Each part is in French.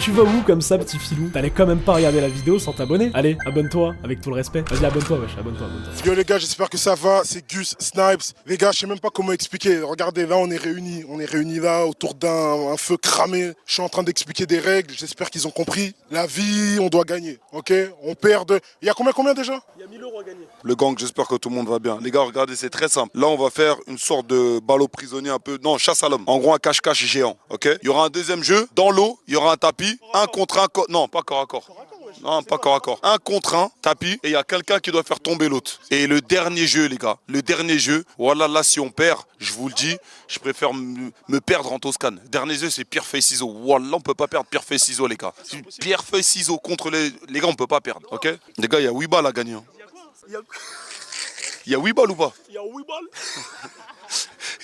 Tu vas où comme ça, petit filou? T'allais quand même pas regarder la vidéo sans t'abonner? Allez, abonne-toi, avec tout le respect. Vas-y, abonne-toi, wesh, abonne-toi. Yo les gars, j'espère que ça va, c'est Gus, Snipes. Les gars, je sais même pas comment expliquer. Regardez, là on est réunis là autour d'un feu cramé. Je suis en train d'expliquer des règles, j'espère qu'ils ont compris. La vie, on doit gagner, ok? On perd de... Il y a combien déjà? Il y a 1000 € à gagner. Le gang, j'espère que tout le monde va bien. Les gars, regardez, c'est très simple. Là, on va faire une sorte de ballot prisonnier un peu... Non, chasse à l'homme. En gros, un cache-cache géant, ok? Il y aura un deuxième jeu, dans l'eau, il y aura un tapis, un contre un... Non, pas corps à corps. Non, pas corps à corps. Un contre un, tapis, et il y a quelqu'un qui doit faire tomber l'autre. Et le dernier jeu, les gars, le dernier jeu, voilà, là, si on perd, je vous le dis, je préfère me perdre en Toscane. Dernier jeu, c'est pierre, feuille, ciseaux. Voilà, on peut pas perdre pierre, feuille, ciseaux, les gars. Pierre, feuille, ciseaux contre les gars, on peut pas perdre, ok? Les gars, il y a 8 balles à gagner. Hein. Il y a 8 balles ou pas? Il y a 8 balles.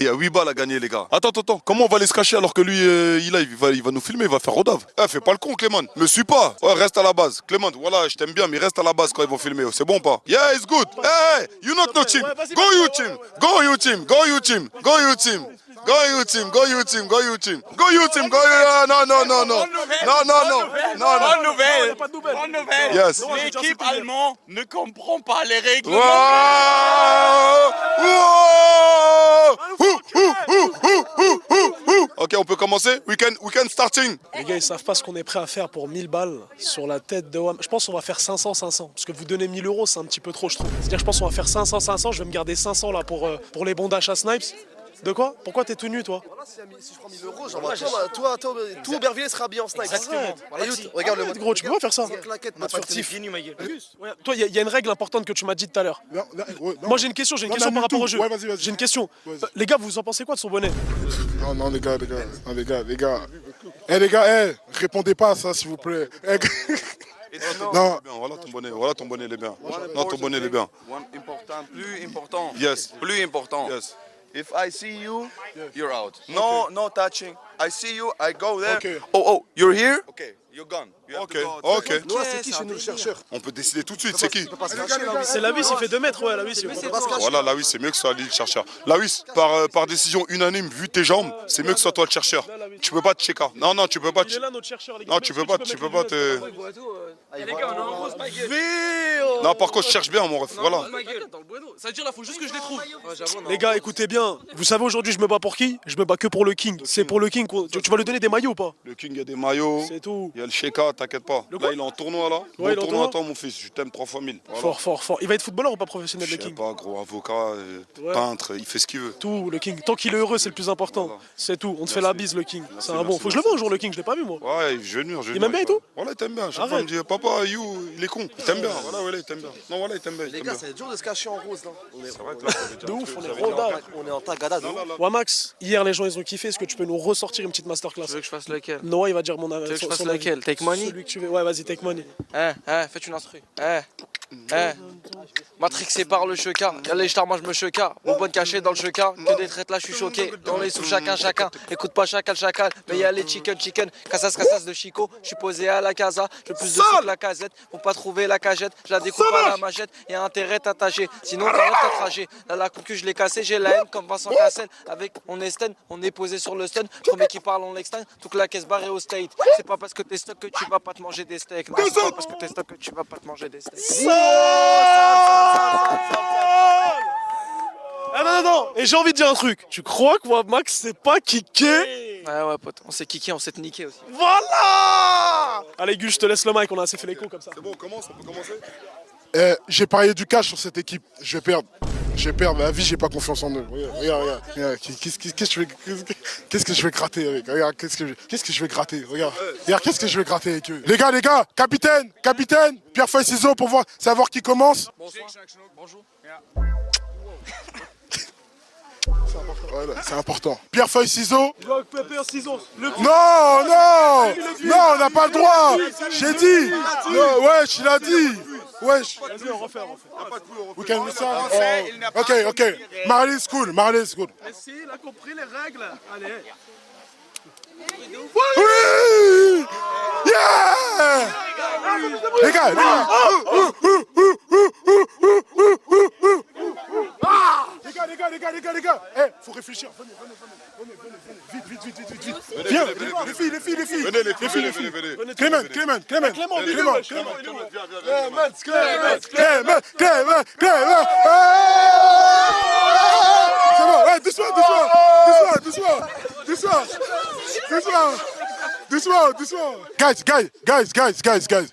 Il y a 8 balles à gagner, les gars. Attends. Comment on va aller se cacher alors que lui, il va nous filmer, il va faire rodave? Fais pas le con, Clément. Me suis pas. Ouais, reste à la base. Clément, voilà, je t'aime bien, mais reste à la base quand ils vont filmer. C'est bon ou pas? Yeah, it's good. Hey, you not no team. Go you team. Go you team. Go you team. Go you team. Go you team. Go you team. Go you team. Go you team. Go you. Non. Bonne nouvelle. Yes. L'équipe allemande ne comprend pas les règles. Ok, on peut commencer? We can starting. Les gars, ils savent pas ce qu'on est prêt à faire pour 1000 balles sur la tête de Wam. Je pense qu'on va faire 500. Parce que vous donnez 1000 €, c'est un petit peu trop, je trouve. C'est-à-dire, je pense qu'on va faire 500. Je vais me garder 500 là pour les bons d'achat Snipes. De quoi? Pourquoi t'es tout nu, toi? Voilà, si je prends 1000 €, genre, tout Aubervilliers sera habillé en snipe. Voilà, regarde le mode. Gros, tu peux pas faire ça. Mode furtif. Ouais, toi, il y a une règle importante que tu m'as dit tout à l'heure. Moi, j'ai une question par rapport au jeu. Ouais, vas-y. J'ai une question. Vas-y. Les gars, vous en pensez quoi de son bonnet? Non, les gars. Les gars, répondez pas à ça, s'il vous plaît. Non. Voilà ton bonnet, il est bien. Non, ton bonnet, il est bien. Plus important. Yes. Plus important. Yes. If I see you, you're out. No touching. I see you, I go there. Okay. Oh, you're here? Okay, you're gone. You have Ok. to go. Nous, c'est qui chez nous le chercheur? On peut décider tout de suite, c'est qui? C'est la vis, il fait 2 mètres, ouais, la vis. Voilà, Lawis, c'est mieux que ce soit lui le chercheur. Lawis, par décision unanime, vu tes jambes, c'est mieux que ce soit toi le chercheur. Tu peux pas te checker. Non, tu peux pas Il est là, notre chercheur, les gars. Non, tu peux pas te... Les gars, on enregistre ma gueule. Non, par contre, je cherche bien, mon ref. Voilà. Ça veut dire là, faut juste que je les trouve. Les gars, écoutez bien. Vous savez, aujourd'hui, je me bats pour qui? Je me bats que pour le King. C'est pour le King. Tu vas lui donner des maillots ou pas? Le King, il y a des maillots. C'est tout. Il y a le Sheka, t'inquiète pas. Là, il est en tournoi, là. Ouais, Bon il est en tournoi à tournoi. toi, mon fils. Je t'aime 3 fois 1000. Voilà. Fort. Il va être footballeur ou pas professionnel, Je le sais King? pas, gros, avocat, Ouais. peintre, il fait ce qu'il veut. Tout, le King. Tant qu'il est heureux, c'est le plus important. Voilà. C'est tout. On te fait la bise, le King. C'est un bon. merci, Faut que je le vois un jour, le King. Je l'ai pas vu, moi. Ouais, je vais venir. Il m'aime bien et tout? Voilà, il t'aime bien. Chaque Arrête. fois, il me dit, papa, il est con. Il t'aime bien. Voilà, il t'aime bien. Non, voilà, il t'aime bien. Les gars, c'est dur de se cacher en rose là. C'est vrai que là, ça veut dire De un ouf, truc, on ça est veut dire- rodard. On est en tagada de ouf. Ouais, Max, hier, les gens, ils ont kiffé. Est-ce que tu peux nous ressortir une petite masterclass? Tu veux que je fasse lequel? Noah, il va dire mon Tu veux que je fasse son avis. lequel? Take money? Celui que tu veux. Ouais, vas-y, take money. Faites une instru. Matrixé par le cheka. Allez, je t'arrange, je me cheka. Mon bonne caché dans le cheka. Que des traites là, je suis choqué. Dans les sous chacun. Écoute pas chacal. Mais y a les chicken. Cassas de Chico. Je suis posé à la casa. Je plus de sous que la casette. Faut pas trouver la cagette. Je la découpe à la machette. Y'a intérêt attaché. Sinon, t'arrêtes ta trajet. Là, la concu, je l'ai cassé. J'ai la haine comme Vincent Cassel. Avec on est stun. On est posé sur le stun. Premier qui parle, on l'extingue. Toute la caisse barrée au state. C'est pas parce que t'es stock que tu vas pas te manger des steaks. Non, c'est pas parce que t'es stock que tu vas pas te manger des steaks. Ah non. Et j'ai envie de dire un truc. Tu crois que moi, Max, c'est pas kické? Ouais, pote. On s'est kické, on s'est niqué aussi. Voilà. Allez, Gus, je te laisse le mic. On a assez fait les cons comme ça. C'est bon, on commence, on peut commencer? J'ai parié du cash sur cette équipe. Je vais perdre. La vie, j'ai pas confiance en eux. Regarde. Qu'est-ce que je vais gratter avec? Regarde, qu'est-ce que je vais gratter? Regarde, qu'est-ce que je vais gratter avec eux? Les gars, capitaine, pierre, feuille, ciseaux pour savoir qui commence. Bonjour. Voilà, c'est important. Pierre, feuille, ciseaux. Non, Non, on n'a pas le droit. J'ai dit. Non, wesh, il a dit. Wesh. Vas-y, on refait. We can listen. Ok. Marley School. Si, il a compris les règles. Allez. Oui. Yeah. Les gars. Les gars. Faut réfléchir. Venez. Vite. Viens, les filles. Venez, les filles, venez. Clément. Clément, C'est bon, ouais, doucement.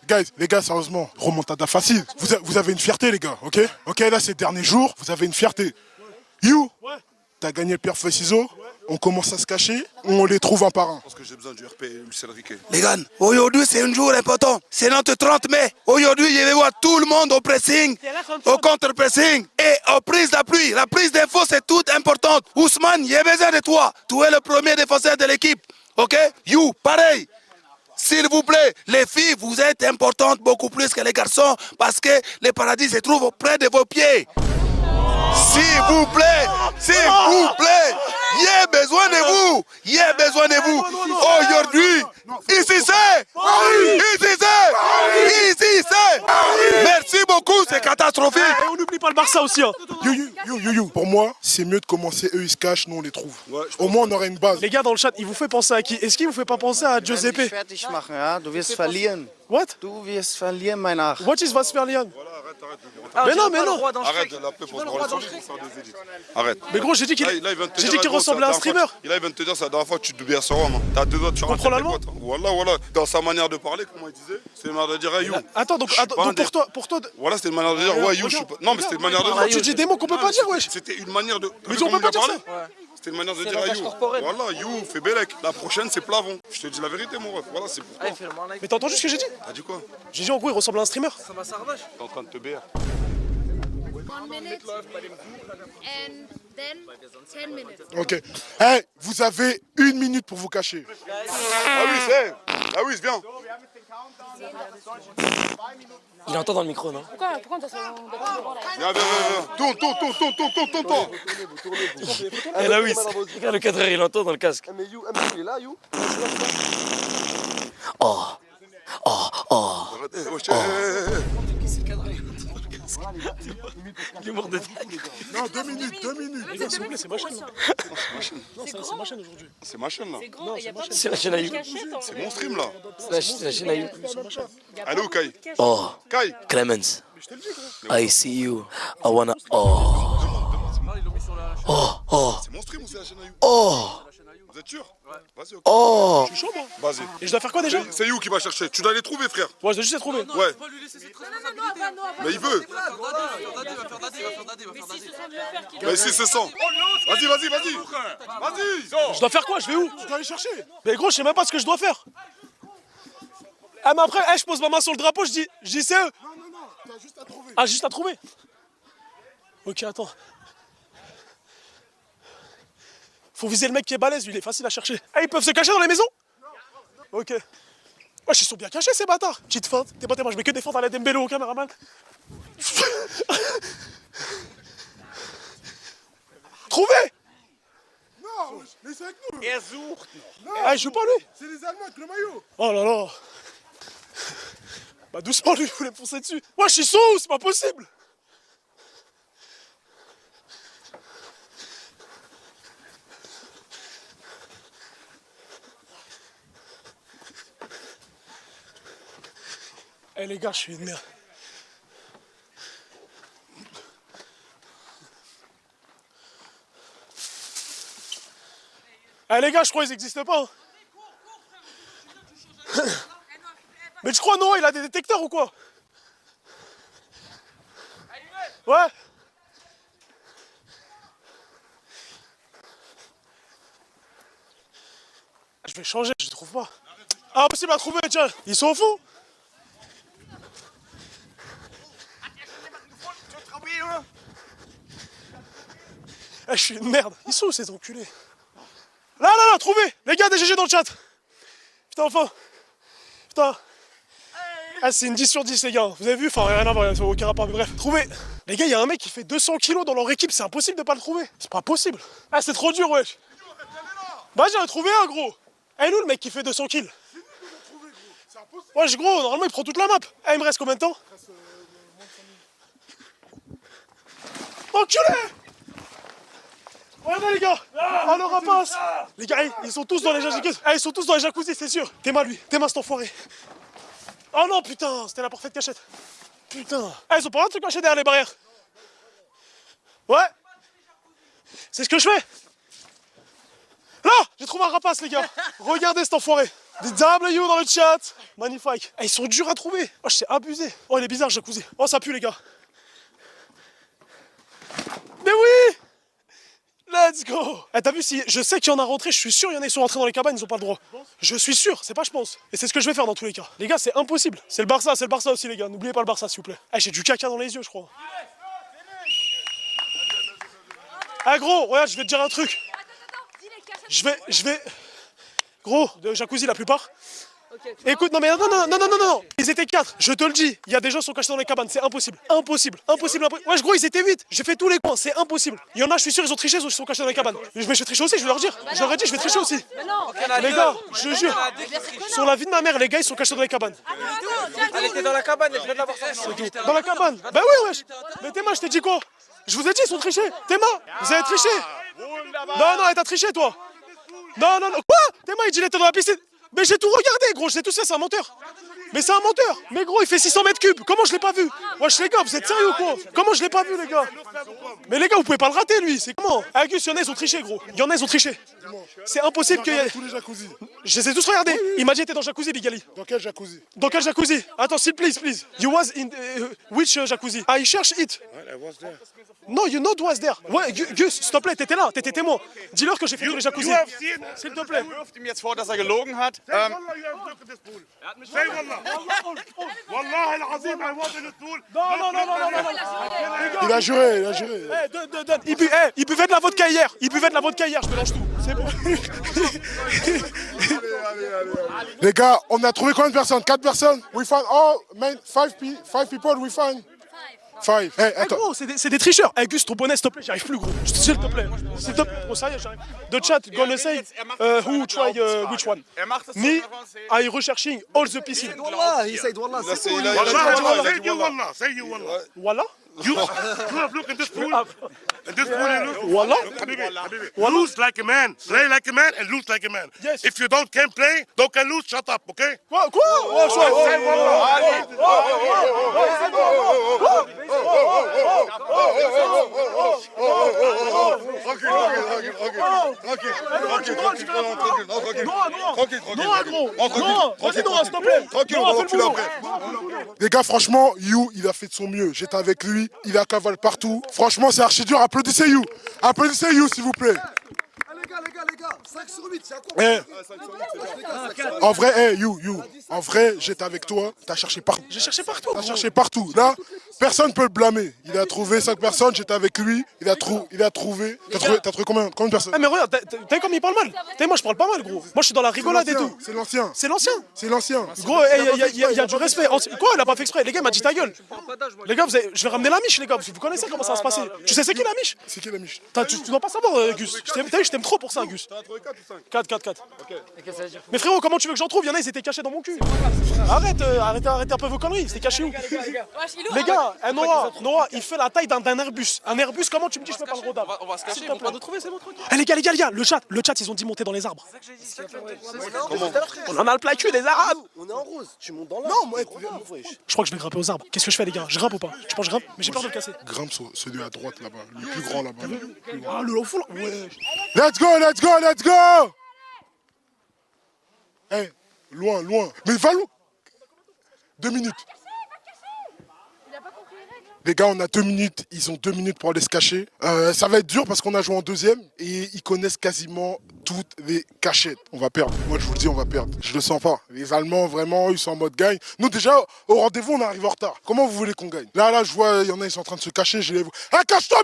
Guys, les gars, sérieusement, remontada facile. Vous avez une fierté, les gars, ok? Ok, là, ces derniers jours, vous avez une fierté. You, t'as gagné le pierre feuille ciseaux. On commence à se cacher, on les trouve un par un. Je pense que j'ai besoin du RP, Lucien Riquet. Les gars, aujourd'hui c'est un jour important. C'est notre 30 mai. Aujourd'hui, je vais voir tout le monde au pressing, au contre-pressing et aux prises d'appui. La prise d'info, c'est tout importante. Ousmane, j'ai besoin de toi. Tu es le premier défenseur de l'équipe. Ok? You, pareil. S'il vous plaît, les filles, vous êtes importantes beaucoup plus que les garçons parce que le paradis se trouve près de vos pieds. S'il vous plaît, j'ai besoin de vous. Aujourd'hui, ici c'est. Merci beaucoup, c'est catastrophique. Et on n'oublie pas le Barça aussi. Hein. You. Pour moi, c'est mieux de commencer, eux ils se cachent, nous on les trouve. Au moins on aurait une base. Les gars dans le chat, il vous fait penser à qui? Est-ce qu'il vous fait pas penser à Giuseppe? Fertig machen, ja? Du wirst verlieren. What? Du wirst verlieren, mein Ach. What is Vasperlian? Arrête. Mais non, mais non. Arrête de l'appeler pour te rendre sur des édits. Arrête. Mais gros, j'ai dit qu'il ressemblait à un streamer. Il vient de te dire, c'est la dernière fois que tu te douilles sur Rome. T'as deux autres, tu comprends l'allemand? Voilà. Dans sa manière de parler, comment il disait, c'est une manière de dire hey, you. Attends, donc pour toi. Voilà, c'était une manière de dire ouais, you. Non, mais c'était une manière de dire. Tu dis des mots qu'on peut pas dire, wesh. C'était une manière de. Mais on peut pas dire ça. C'était une manière de dire you. Voilà, you, fais Bélec. La prochaine, c'est Plavon. Je te dis la vérité, mon ref. Voilà, c'est pour toi. Mais t'as entendu ce que j'ai dit? T'as dit quoi? J'ai dit en gros, il ressemble à un streamer. T'es en train de te BR. 1 minute and then 10 minutes. Ok. Hey, vous avez 1 minute pour vous cacher. Ah oui, viens. Il entend dans le micro, non? Pourquoi on doit se Viens. Tourne. Et là, oui, regarde le cadreur, il entend dans le casque. Mais You, il est là, You. Il est mort de dingue. Non, 2 minutes. Les gars, s'il vous plaît, c'est ma chaîne. Non, c'est ma chaîne aujourd'hui. C'est ma chaîne là. C'est la chaîne à You. C'est mon stream là. C'est la chaîne à You. Allez où Kai? Oh, Kai. Clemens, I see you. I wanna. Oh. C'est mon stream ou c'est la chaîne à You? Oh. Vous êtes sûr? Vas-y, ok. Oh. Je suis chaud, moi. Vas-y. Et je dois faire quoi déjà? C'est You qui va chercher. Tu dois les trouver, frère. Ouais, je dois juste les trouver. Ouais. Mais il veut. Mais si, c'est 100. Vas-y. Je dois faire quoi? Je vais où? Je dois aller chercher. Mais gros, je sais même pas ce que je dois faire. Ah, mais après, je pose ma main sur le drapeau, je dis c'est eux. Non, t'as juste à trouver. Ah, juste à trouver. Ok, attends. Faut viser le mec qui est balèze, lui, il est facile à chercher. Ah, ils peuvent se cacher dans les maisons? Ok. Ouais, ils sont bien cachés, ces bâtards. Petite feinte. T'es pas, moi, je mets que des feintes à la Dembélé au caméraman. Trouvé! Non, mais c'est avec nous. Ah, il joue pas, lui. C'est les Allemands avec le maillot. Oh là là. Bah, doucement, lui, il voulait me foncer dessus. Moi, je suis sous, c'est pas possible. Eh les gars, je suis une merde. Eh les gars, je crois qu'ils n'existent pas. Hein. Mais je crois non, il a des détecteurs ou quoi? Ouais. Je vais changer, je les trouve pas. Ah, impossible à trouver, tiens. Ils sont au fond. Eh, je suis une merde. Ils sont où ces enculés? Là, trouvé. Les gars, des GG dans le chat. Putain, enfin. Putain. Ah, c'est une 10 sur 10, les gars. Vous avez vu? Enfin, rien à voir, ça n'a aucun rapport, mais bref. Trouvé. Les gars, il y a un mec qui fait 200 kilos dans leur équipe. C'est impossible de pas le trouver. C'est pas possible. Ah, c'est trop dur, wesh. Bah, j'en ai trouvé un, gros. Eh, nous, le mec qui fait 200 kills. Wesh, gros, normalement, il prend toute la map. Eh, il me reste combien de temps? Enculé! Regardez les gars. Oh le rapace. Les gars, ils sont tous dans les jacuzzi. Ils sont tous dans les jacuzzi, c'est sûr. T'es lui. T'es cet enfoiré. Oh non, putain, c'était la parfaite cachette. Putain. Ils ont pas le droit de se cacher derrière les barrières. Ouais. C'est ce que je fais. Là, j'ai trouvé un rapace, les gars. Regardez cet enfoiré. Des W dans le chat. Magnifique. Ils sont durs à trouver. Oh, je sais abusé. Oh, il est bizarre, jacuzzi. Oh, ça pue, les gars. Mais oui. Let's go. T'as vu, si je sais qu'il y en a rentré, je suis sûr, il y en a qui sont rentrés dans les cabanes, ils ont pas le droit. Je suis sûr, c'est pas je pense. Et c'est ce que je vais faire dans tous les cas. Les gars, c'est impossible. C'est le Barça aussi, les gars. N'oubliez pas le Barça, s'il vous plaît. J'ai du caca dans les yeux, je crois. Gros, regarde, je vais te dire un truc. Je vais... Gros, de jacuzzi la plupart. Écoute, non. Ils étaient 4, je te le dis. Il y a des gens qui sont cachés dans les cabanes, c'est impossible. Impossible. Wesh gros, ils étaient 8. J'ai fait tous les coins, c'est impossible. Il y en a, je suis sûr, ils ont triché, ils sont cachés dans les cabanes. Mais je vais tricher aussi, je vais leur dire. Je leur ai dit, je vais tricher aussi. Les gars, je jure. Sur la vie de ma mère, les gars, ils sont cachés dans les cabanes. Elle était dans la cabane, je viens de la voir sortir. Dans la cabane. Bah oui, wesh. Mais Théma, je t'ai dit quoi? Je vous ai dit, ils sont trichés. Théma, vous avez triché. Non, t'as triché, toi. Non. Quoi? Théma, il dit, il était dans la piscine. Mais j'ai tout regardé, gros, je l'ai tout fait, c'est un menteur. Mais c'est un menteur. Mais gros, il fait 600 mètres cubes. Comment je l'ai pas vu? Wesh les gars, vous êtes sérieux ou quoi? Comment je l'ai pas vu, les gars? Mais les gars, vous pouvez pas le rater, lui. C'est comment? Gus, il y en a, ils ont triché, gros. Il y en a, ils ont triché. C'est impossible qu'il y ait... tous les jacuzzis. Je les ai tous regardés. Il m'a dit, t'es dans le jacuzzi, Bigali. Dans quel jacuzzi? Dans quel jacuzzi? Attends, s'il please. You was in which jacuzzi? I cherche it. No, you know it was there. Ouais, Gus, s'il te plaît, t'étais là, t'étais témoin. Dis-leur que j'ai fait tous les jacuzzis. S'il te plaît. Wirft ihm jetzt vor, dass er gelogen hat. Il a juré. Il buvait de la vodka hier. Je mélange tout. C'est bon. Les gars, on a trouvé combien de personnes? 4 personnes? We found all, man, 5 people, we find. 5. Attends. Gros, c'est des tricheurs. Gus, ton bonnet, s'il te plaît, j'y arrive plus, gros. S'il te plaît. Oh, sérieux, j'arrive. The chat gonna say who try which one. Me, I researching all the piscine. Wallah, il said Wallah. Là, c'est cool. là, Voilà. You look at this pool. And this pool, Voilà. lose like a man, play like a man, and lose like a man. Yes. If you can't play, can lose, shut up, okay? Quoi? Les gars, franchement, You, il a fait de son mieux. J'étais avec lui, il a cavale partout. Franchement, c'est archi dur. Applaudissez You. Applaudissez You, s'il vous plaît. Les gars, 5 sur 8, c'est à quoi? En vrai, You. En vrai, j'étais avec toi. T'as cherché partout. J'ai cherché partout. T'as cherché partout. Là, personne ne peut le blâmer. Il a trouvé 5 personnes. J'étais avec lui. Il a trouvé. T'as trouvé combien de personnes? Mais regarde, t'as vu comme il parle mal? Moi, je parle pas mal, gros. Moi, je suis dans la rigolade et tout. C'est l'ancien. C'est l'ancien. Gros, il y a du respect. Quoi? Il a pas fait exprès. Les gars, il m'a dit ta gueule. Les gars, je vais ramener la miche, les gars. Vous connaissez comment ça va se passer? Tu sais c'est qui la miche? C'est qui la miche? Tu dois pas savoir, Gus. T'as vu, je t'aime trop pour ça, Gus. 4. Mais frérot, comment tu veux que j'en trouve? Il y en a, ils étaient cachés dans mon cul. Arrête un peu vos conneries. C'était caché où? Les gars, Noah, il fait la taille d'un Airbus. Un Airbus, comment tu me dis je peux pas le rodable? On va se cacher, ils vont pas nous trouver, c'est bon truc. Les gars, le chat, ils ont dit monter dans les arbres. On en a le plat cul des Arabes. On est en rose, tu montes dans l'arbre. Non, moi, Je crois que je vais grimper aux arbres. Qu'est-ce que je fais, les gars? Je grimpe ou pas? Tu penses que je grimpe? Mais j'ai peur de le casser. Grimpe sur celui à droite là-bas. Le plus grand là-bas. Ah, le fou là. Ouais. Let's go! Loin. Mais va loin. 2 minutes. Les gars, on a 2 minutes. Ils ont 2 minutes pour aller se cacher. Ça va être dur parce qu'on a joué en deuxième et ils connaissent quasiment toutes les cachettes. On va perdre. Moi, je vous le dis, on va perdre. Je le sens pas. Les Allemands, vraiment, ils sont en mode gagne. Nous, déjà, au rendez-vous, on arrive en retard. Comment vous voulez qu'on gagne? Là, je vois, il y en a, ils sont en train de se cacher. Je les vois. Ah, cache-toi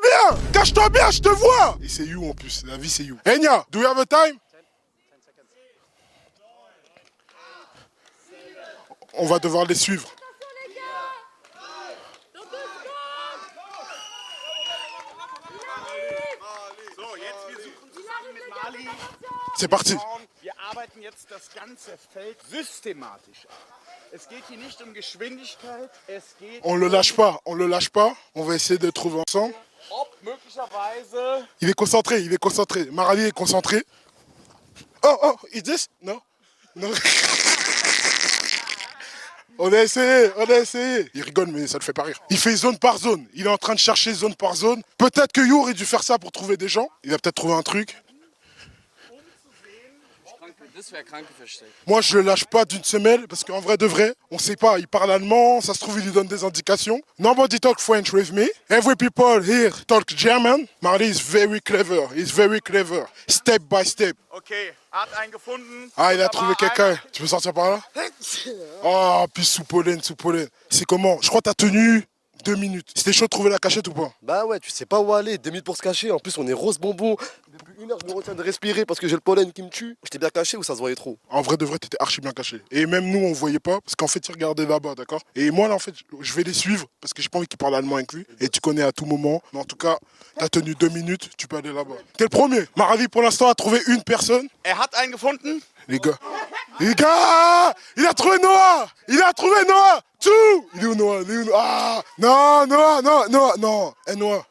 bien, je te vois. Et c'est You en plus. La vie, c'est You. Enya, do you have a time? On va devoir les suivre. C'est parti. Wir arbeiten jetzt das ganze Feld systematisch ab. Es geht hier nicht Geschwindigkeit, es geht... On le lâche pas. On va essayer de trouver ensemble. Il est concentré, il est concentré. Marali est concentré. Oh, is this? Non. Non. On a essayé, on a essayé. Il rigole, mais ça le fait pas rire. Il fait zone par zone. Il est en train de chercher zone par zone. Peut-être que You aurait dû faire ça pour trouver des gens. Il a peut-être trouvé un truc. Moi, je le lâche pas d'une semelle parce qu'en vrai de vrai, on sait pas. Il parle allemand, ça se trouve, il lui donne des indications. Nobody talk French with me. Every people here talk German. Marley is very clever. He's very clever. Step by step. Okay, hat einen gefunden. Ah, il a trouvé quelqu'un. Tu veux sortir par là? Oh, puis sous pollen. C'est comment? Je crois que t'as tenu 2 minutes. C'était chaud de trouver la cachette ou pas? Bah ouais, tu sais pas où aller, 2 minutes pour se cacher. En plus, on est rose bonbon. Depuis 1 heure, je me retiens de respirer parce que j'ai le pollen qui me tue. J'étais bien caché ou ça se voyait trop? En vrai de vrai, t'étais archi bien caché. Et même nous, on voyait pas parce qu'en fait, ils regardaient là-bas, d'accord? Et moi, là, en fait, je vais les suivre parce que j'ai pas envie qu'ils parlent allemand avec lui. Et tu connais à tout moment. Mais en tout cas, t'as tenu 2 minutes, tu peux aller là-bas. T'es le premier. Maravi, pour l'instant, a trouvé une personne. Hat einen gefunden. Les gars, il a trouvé Noah. Il a trouvé Noah. Tout. Il est où Noah? Ah, non, non. Eh, Noah.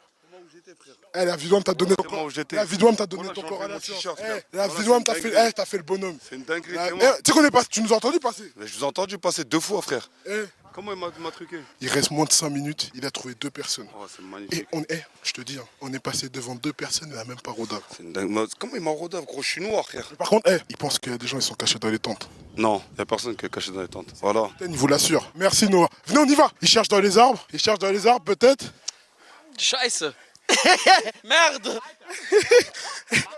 Eh, la vidéo t'a donné ton corps. La vidéo t'a donné ton corps à la la vidéo t'a fait, t'as fait le bonhomme. C'est une dinguerie. Tu connais pas, tu nous as entendu passer? Je vous ai entendu passer 2 fois, frère. Comment il m'a truqué? Il reste moins de 5 minutes, il a trouvé 2 personnes. Oh, c'est magnifique. Et je te dis, on est passé devant 2 personnes, il n'a même pas rodave. Comment il m'a rodave, gros? Je suis noir, frère. Par contre, il pense qu'il y a des gens qui sont cachés dans les tentes. Non, il n'y a personne qui est caché dans les tentes. Voilà. Il vous l'assure. Merci Noah. Venez, on y va. Il cherche dans les arbres. Peut-être. Scheiße. Merde.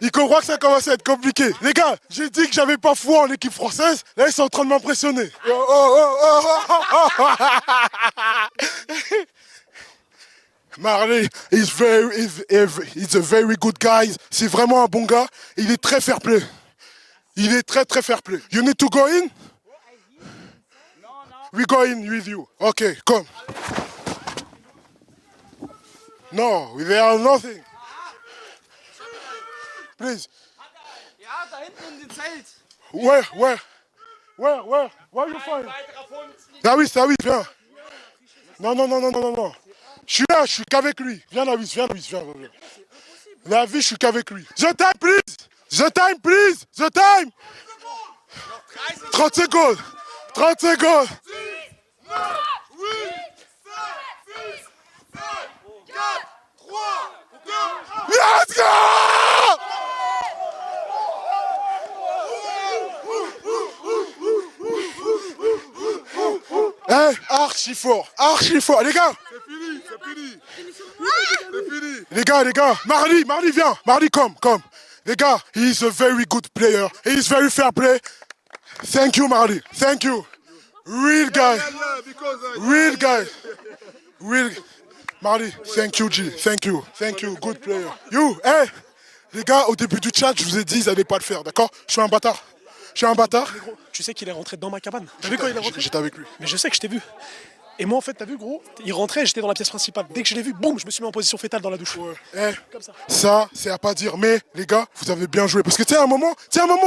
Il comprend que ça commence à être compliqué. Les gars, j'ai dit que j'avais pas foi en l'équipe française. Là, ils sont en train de m'impressionner. Marley, he's a very good guy. C'est vraiment un bon gars. Il est très fair play. Il est très fair play. You need to go in? We go in with you. Okay, come. No, there are nothing. Please. Ja, da hinten in dem Zelt. Where you find? Davis, viens. Non. Je suis là, je suis qu'avec lui. Viens, Davis. Davis, je suis qu'avec lui. The time, please. 30 secondes. 30 secondes. Let's go! Archi fort. Les gars. C'est fini. Les gars. Marley, viens. Marley, come. Les gars, he is a very good player. He is very fair play. Thank you, Marley. Thank you. Real guy. Marley, thank you, G. Thank you. Good player. You, les gars, au début du chat, je vous ai dit, ils n'allaient pas le faire, d'accord? Je suis un bâtard. Gros, tu sais qu'il est rentré dans ma cabane. T'as vu quand il est rentré? J'étais avec lui. Mais je sais que je t'ai vu. Et moi, en fait, t'as vu, gros, il rentrait, j'étais dans la pièce principale. Dès que je l'ai vu, boum, je me suis mis en position fétale dans la douche. Ouais. Comme ça. Ça, c'est à pas dire. Mais, les gars, vous avez bien joué. Parce que, tu sais, à un moment,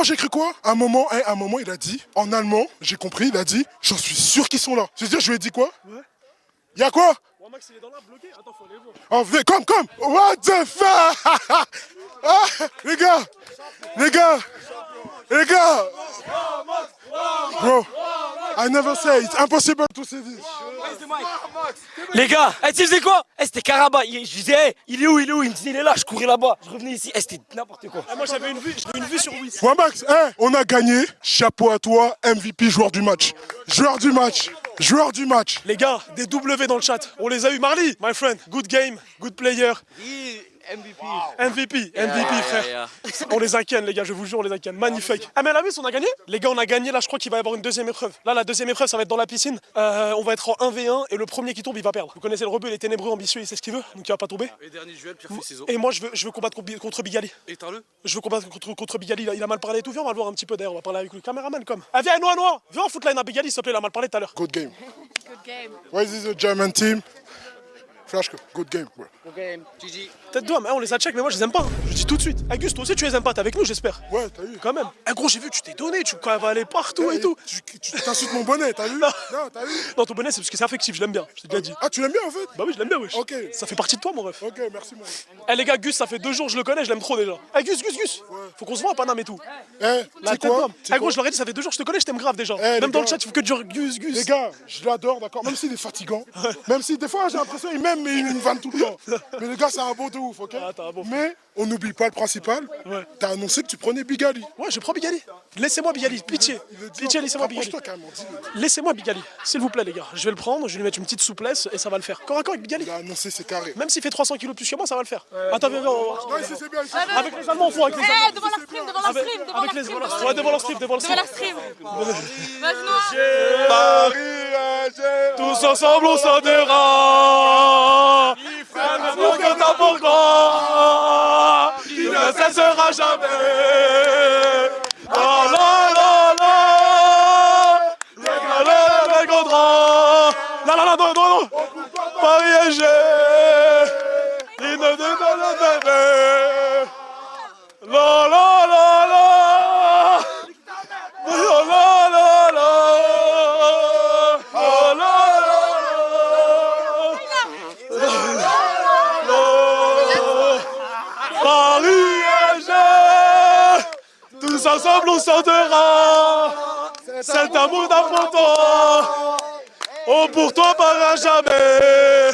j'ai cru quoi? À un moment, il a dit, en allemand, j'ai compris, il a dit, j'en suis sûr qu'ils sont là. C'est-à-dire, je lui ai dit quoi? Ouais. Y'a quoi? Ouais, Max, il est dans là, bloqué. Attends, faut aller voir. Oh, venez, come! What the fuck? Les gars! Bro, I never say it's impossible to say this. Les gars, tu sais quoi? C'était Karaba. Je disais, il est où? Il me disait, il est là. Je courais là-bas. Je revenais ici. C'était n'importe quoi. Moi, j'avais une vue sur Wiss. Ouais, Max, on a gagné. Chapeau à toi, MVP, joueur du match. Les gars, des W dans le chat. On les a eu. Marley, my friend, good game, good player. MVP, frère. On les a ken, les gars, je vous jure, on les a ken. Magnifique. Ah, mais à la Wiss, on a gagné? Les gars, on a gagné. Là, je crois qu'il va y avoir une deuxième épreuve. Là, la deuxième épreuve, ça va être dans la piscine. On va être en 1v1 et le premier qui tombe, il va perdre. Vous connaissez le rebeu, il est ténébreux, ambitieux, il sait ce qu'il veut, donc il va pas tomber. Et dernier duel, pierre, feuille, ciseaux. Et moi, je veux combattre contre Bigali. Éteins-le. Je veux combattre contre Bigali. Il a mal parlé et tout. Viens, on va le voir un petit peu d'ailleurs. On va parler avec le caméraman, comme. Ah, viens, Noah. Viens, on fout line à Bigali, s'il te plaît. Il a mal parlé tout à l'heure. Good game. Good game. Why is this a German team? Flash, good game. Ouais. Okay, GG. Tête d'homme, on les a check, mais moi je les aime pas. Je le dis tout de suite. Auguste, toi aussi tu les aimes pas, t'es avec nous, j'espère. Ouais, t'as vu. Quand même. Gros, j'ai vu, tu t'es donné, tu cavalais partout et tout. Tu t'insultes mon bonnet, t'as vu? Non. Non, t'as vu? Non, ton bonnet, c'est parce que c'est affectif, je l'aime bien. Je t'ai déjà dit. Ah, tu l'aimes bien en fait? Bah oui, je l'aime bien, wesh. Ok. Ça fait partie de toi, mon ref. Ok, merci mon. Eh les gars, Gus, ça fait 2 jours, je le connais, je l'aime trop déjà. Eh Gus. Faut qu'on se voit à Paname et tout. Eh, La c'est tête quoi? d'homme. Eh gros, je leur ai dit, ça fait 2 jours, je te connais, je t'aime grave déjà. les Même dans le gars. chat, il faut que tu Gus. Les gars, je l'adore, d'accord? Même s'il est fatigant. Même si des fois j'ai l'impression qu'il m'aime, mais il me vanne tout le temps. Mais le gars, c'est un beau de ouf, ok? Ah, t'as un beau. Mais on n'oublie pas le principal. Ouais. T'as annoncé que tu prenais Bigali. Ouais, je prends Bigali. Laissez-moi Bigali, pitié. Pitié, laissez-moi Bigali. Rapproche-toi carrément, dis-le. Laissez-moi Bigali, s'il vous plaît, les gars. Je vais le prendre, je vais lui mettre une petite souplesse et ça va le faire. Corps à corps avec Bigali. Il a annoncé, c'est carré. Même s'il fait 300 kilos plus que moi, ça va le faire. Attends, viens, on va voir. Non, c'est bien. Avec les Allemands, on fout avec les Allemands. Devant la stream, devant la Avec stream, devant la les stream. Ouais, devant la stream, devant la stream. Devant la stream. Vas-y, Noah. Tous ensemble, on s'en dira. L'amour que t'as pour moi, il ne cessera jamais. La la la la. Non. Paris SG. Il ne déconne jamais. La la la la. La la la la. Paris SG. Tous ensemble on chantera cet amour d'apportant. Oh pour toi par à jamais.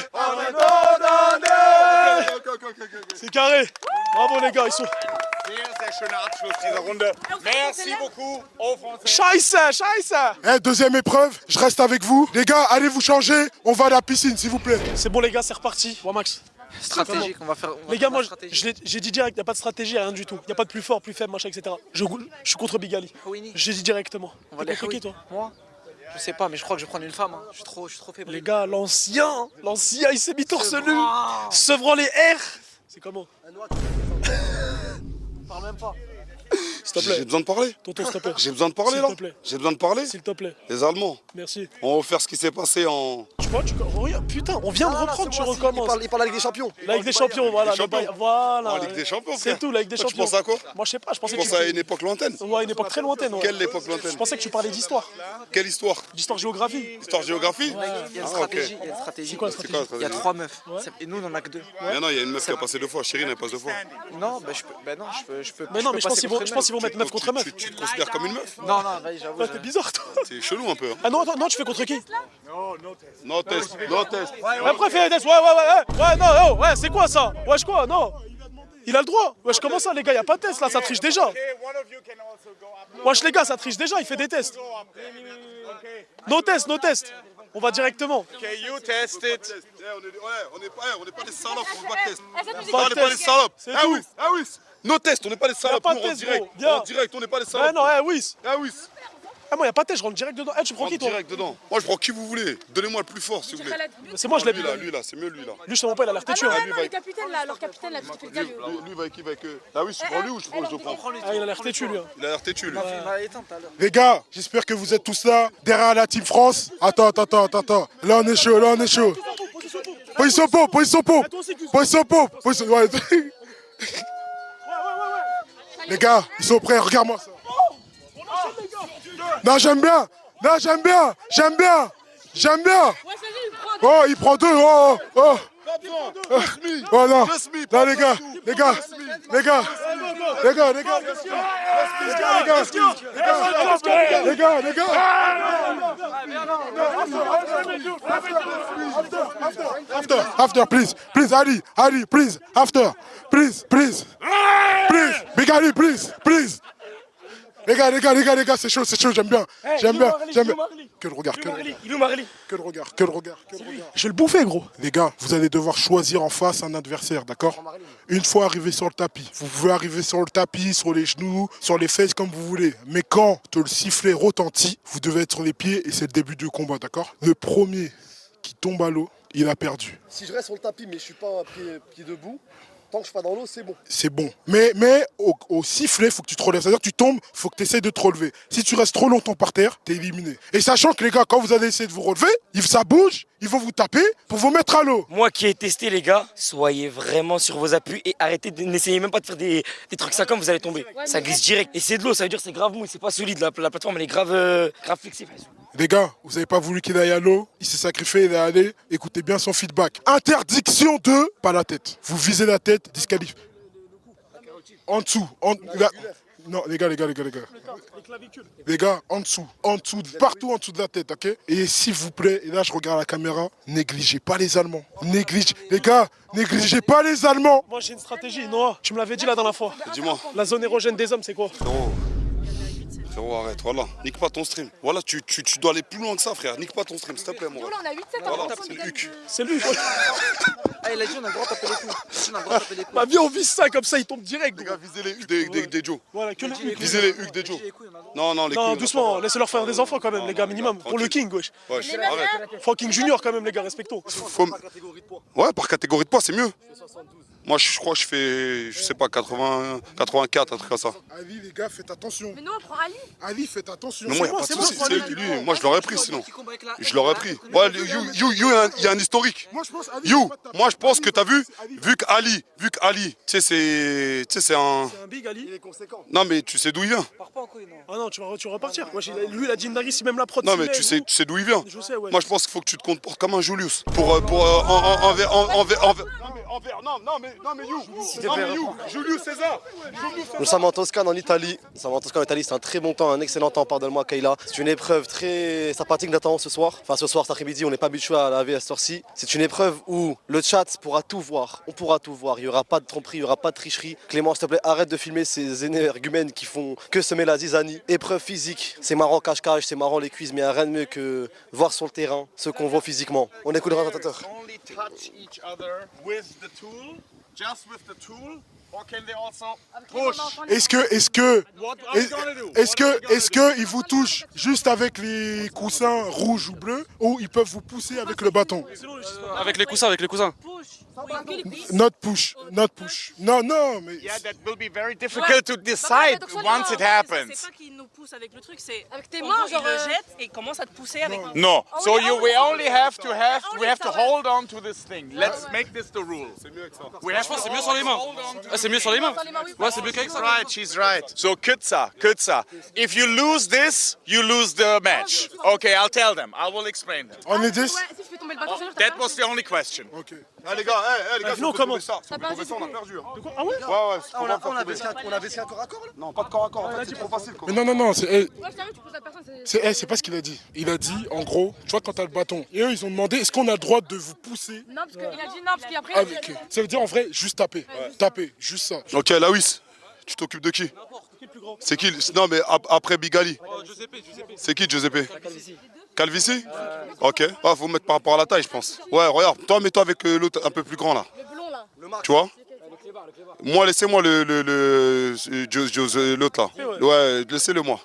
C'est carré. Bravo les gars, ils sont... Sehr schöner Abschluss dieser Runde. Merci beaucoup aux Français. Scheiße. Eh, deuxième épreuve, je reste avec vous. Les gars, allez vous changer, on va à la piscine s'il vous plaît. C'est bon les gars, c'est reparti. Bon Max. Stratégique, on va faire. Les gars, moi j'ai dit direct, il n'y a pas de stratégie, rien du tout. Il n'y a pas de plus fort, plus faible, machin, etc. Je suis contre Bigali. Winnie. J'ai dit directement. On va T'es les contre qui toi? Moi je sais pas, mais je crois que je vais prendre une femme. Hein. Je suis trop fébrile. Les gars, l'ancien, il s'est mis torse nu. Sevrant les R. C'est comment? Parle même pas. S'il te plaît. J'ai besoin de parler. Tonton, s'il te plaît. J'ai besoin de parler S'il là. te plaît. J'ai besoin de parler. S'il te plaît. Les Allemands. Merci. On va faire ce qui s'est passé en. Tu vois, regarde, putain, on vient de reprendre, tu recommences. Il parle avec des champions. La Ligue des Champions, voilà. Voilà. En Ligue des Champions, C'est frère. tout, la Ligue des Toi, Champions. tu penses à quoi? Moi, je sais pas, je pensais Tu que penses à une époque lointaine? Ouais, une époque très lointaine. Ouais. Quelle époque lointaine? Je pensais que tu parlais d'histoire. Quelle histoire? D'histoire-géographie. Histoire-géographie? Il y a une stratégie. Il y a une stratégie. C'est quoi la C'est stratégie? quoi la Il y a stratégie? 3 meufs. Et nous, on en a que 2. Mais non, il y a une meuf qui a passé 2 fois. Chérine, elle passe 2 fois. Non, bah je peux. Bah non, je peux. Mais non, mais je pense passer qu'ils vont mettre meuf contre meuf. Tu te considères comme une meuf? Non, vas-y, j'avoue. Ouais, t'es bizarre, toi. C'est chelou un peu. Hein. Ah non, attends, non, tu fais contre qui? No test, no test. Après, fais des tests. Ouais, non, ouais, c'est quoi ça? Wesh, quoi? Non. Il a le droit. Wesh, comment ça, les gars? Y a pas de test là, ça triche déjà. Wesh, les gars, ça triche déjà, il fait des tests. No test. On va directement. Okay, you test it. On n'est pas des salopes, on veut pas de test. Pas On de n'est pas des test. salopes. C'est Ah tout. oui, ah oui. No test, on n'est pas des salopes. pas Nous, de en test, direct. gros. Viens. En direct, on n'est pas des Eh salopes. non, oui. Ah oui. Ah, moi, y a pas de test, je rentre direct dedans. Eh, tu prends qui, toi? Direct dedans. Moi, je prends qui vous voulez. Donnez-moi le plus fort, si vous voulez. C'est moi, je l'ai Lui là, c'est mieux lui là. Lui, je te montre pas, il a l'air têtu. hein. Le capitaine là, leur capitaine là, parce qu'il fait le gars, lui. Lui va avec qui? Ah oui, je prends lui ou je prends? Ah, il a l'air têtu, lui. hein. Il a l'air têtu lui. Il m'a éteint tout à l'heure. Les gars, j'espère que vous êtes tous là, derrière la Team France. Attends. Là, on est chaud. Position pop. Ouais. Les gars, ils sont prêts, regarde-moi ça. Non, j'aime bien. Oh, il prend 2. Oh. Oh non. Là, les gars. After, please, Ali, please, after, please, Big Ali, please. Les gars, c'est chaud, j'aime bien. Quel regard. Il est où, Marley? Quel regard. Je vais le bouffer, gros. Les gars, vous allez devoir choisir en face un adversaire, d'accord? Une fois arrivé sur le tapis, vous pouvez arriver sur le tapis, sur les genoux, sur les fesses, comme vous voulez. Mais quand le sifflet retentit, vous devez être sur les pieds et c'est le début du combat, d'accord? Le premier qui tombe à l'eau, il a perdu. Si je reste sur le tapis mais je suis pas pied debout, tant que je suis pas dans l'eau, c'est bon. C'est bon. Mais au sifflet, faut que tu te relèves. C'est-à-dire que tu tombes, faut que tu essaies de te relever. Si tu restes trop longtemps par terre, t'es éliminé. Et sachant que les gars, quand vous allez essayer de vous relever, ça bouge, ils vont vous taper pour vous mettre à l'eau. Moi qui ai testé, les gars, soyez vraiment sur vos appuis et arrêtez, n'essayez même pas de faire des trucs ça comme vous allez tomber. Ça glisse direct. Et c'est de l'eau, ça veut dire que c'est grave mou, c'est pas solide, la plateforme elle est grave flexible. Les gars, vous n'avez pas voulu qu'il aille à l'eau, il s'est sacrifié, il est allé. Écoutez bien son feedback. Interdiction de, pas la tête. Vous visez la tête, disqualifié. En dessous, non, les gars. Les gars, en dessous, partout en dessous de la tête, ok? Et s'il vous plaît, et là je regarde la caméra, négligez pas les Allemands. Les gars, négligez pas les Allemands. Moi j'ai une stratégie, Noah. Tu me l'avais dit la dernière fois. Dis-moi. La zone érogène des hommes, c'est quoi? Frérot, arrête, voilà. Nique pas ton stream. Voilà, tu dois aller plus loin que ça, frère. Nique pas ton stream, s'il te plaît, moi. Là, on a 8-7 Voilà, c'est le huc. C'est lui. Ah, il a dit on a le droit de taper les couilles. Bah viens, on vise ça comme ça, il tombe direct. Les gars, visez les hucs des Joe. Voilà, que les hucs. Visez les hucs des Joe. Non, les Non, couilles, doucement, laissez-leur faire des enfants quand même, les gars, minimum. Pour le King, wesh. Wesh, arrête. Fucking Junior quand même, les gars, respectons. Ouais, par catégorie de poids, c'est mieux. Moi, je crois que je fais, je sais pas, 80, 84, un truc comme ça. Ali, les gars, faites attention. Mais non, on prend Ali. Ali, faites attention. Mais moi, il n'y a pas de souci. C'est lui. Moi, je l'aurais pris sinon. Je l'aurais pris. Ouais, il y a un historique. Moi, je pense Ali. Moi, je pense que t'as vu qu'Ali, tu sais, c'est un. C'est un big Ali. Il est conséquent. Non, mais tu sais d'où il vient. Ah non, tu vas repartir. Moi, lui, il a dit Nari, si même la prod. Non, s'il mais est, tu sais d'où il vient. Je sais, ouais. Moi, je pense qu'il faut que tu te comportes comme un Julius. Julius César. Nous sommes en Toscane, en Italie. Nous sommes en Toscane, en Italie. C'est un très bon temps, un excellent temps, pardonne-moi, Kayla. C'est une épreuve très sympathique d'attendre ce soir. Enfin, ce soir, cet après-midi, on n'est pas habitué à laver à cette heure-ci. C'est une épreuve où le chat pourra tout voir. On pourra tout voir. Il n'y aura pas de tromperie, il n'y aura pas de tricherie. Clément, s'il te plaît, arrête de filmer ces énergumènes qui font que semer la zizanie. Épreuve physique. C'est marrant cache-cache, c'est marrant les cuisses, mais il n'y a rien de mieux que voir sur le terrain ce qu'on voit physiquement. On écoute le présentateur. Only touch each other with the tool, just with the tool, or can they also push? Est-ce que ils vous touchent juste avec les coussins rouges ou bleus, ou ils peuvent vous pousser avec le bâton? Avec les coussins, Not push. Non, mais Yeah, that will be very difficult to decide once it happens. C'est pas qu'ils nous poussent avec le truc, c'est avec tes mains, genre le jette et commence à te pousser avec. No, so we only have to hold on to this thing. Let's make this the rule. We have to c'est mieux sur les mains. C'est mieux sur les mains. Ouais, c'est mieux qu'avec ça. Right, she's right. So Kutsa, if you lose this, you lose the match. Okay, I'll tell them. I will explain them. on est 10. Si je fais tomber le bâton, That was the only question. Ok. Ah, les gars, venez, on commence. ça. Si on peut ça, on a perdu. Ah ouais? Ouais, On avait fait un corps à corps là? Non, pas de corps à corps. En fait, c'est trop facile. Mais non, c'est Ouais, sérieux, tu poses la personne, c'est pas ce qu'il a dit. Il a dit, en gros, tu vois, quand t'as le bâton, et eux, ils ont demandé, est-ce qu'on a le droit de vous pousser? Non, parce qu'il a dit non, parce qu'après. Ah, ok. Ça veut dire, en vrai, juste taper. Taper, juste ça. Ok, Lawis, tu t'occupes de qui? C'est qui? Non, mais après Bigali. C'est qui, Giuseppe? Calvici? Ok. Ah, faut mettre par rapport à la taille, je pense. Ouais, regarde, toi, mets-toi avec l'autre un peu plus grand là. Le blond là. Tu vois? Moi, laissez-moi l'autre là. Ouais, laissez-le moi.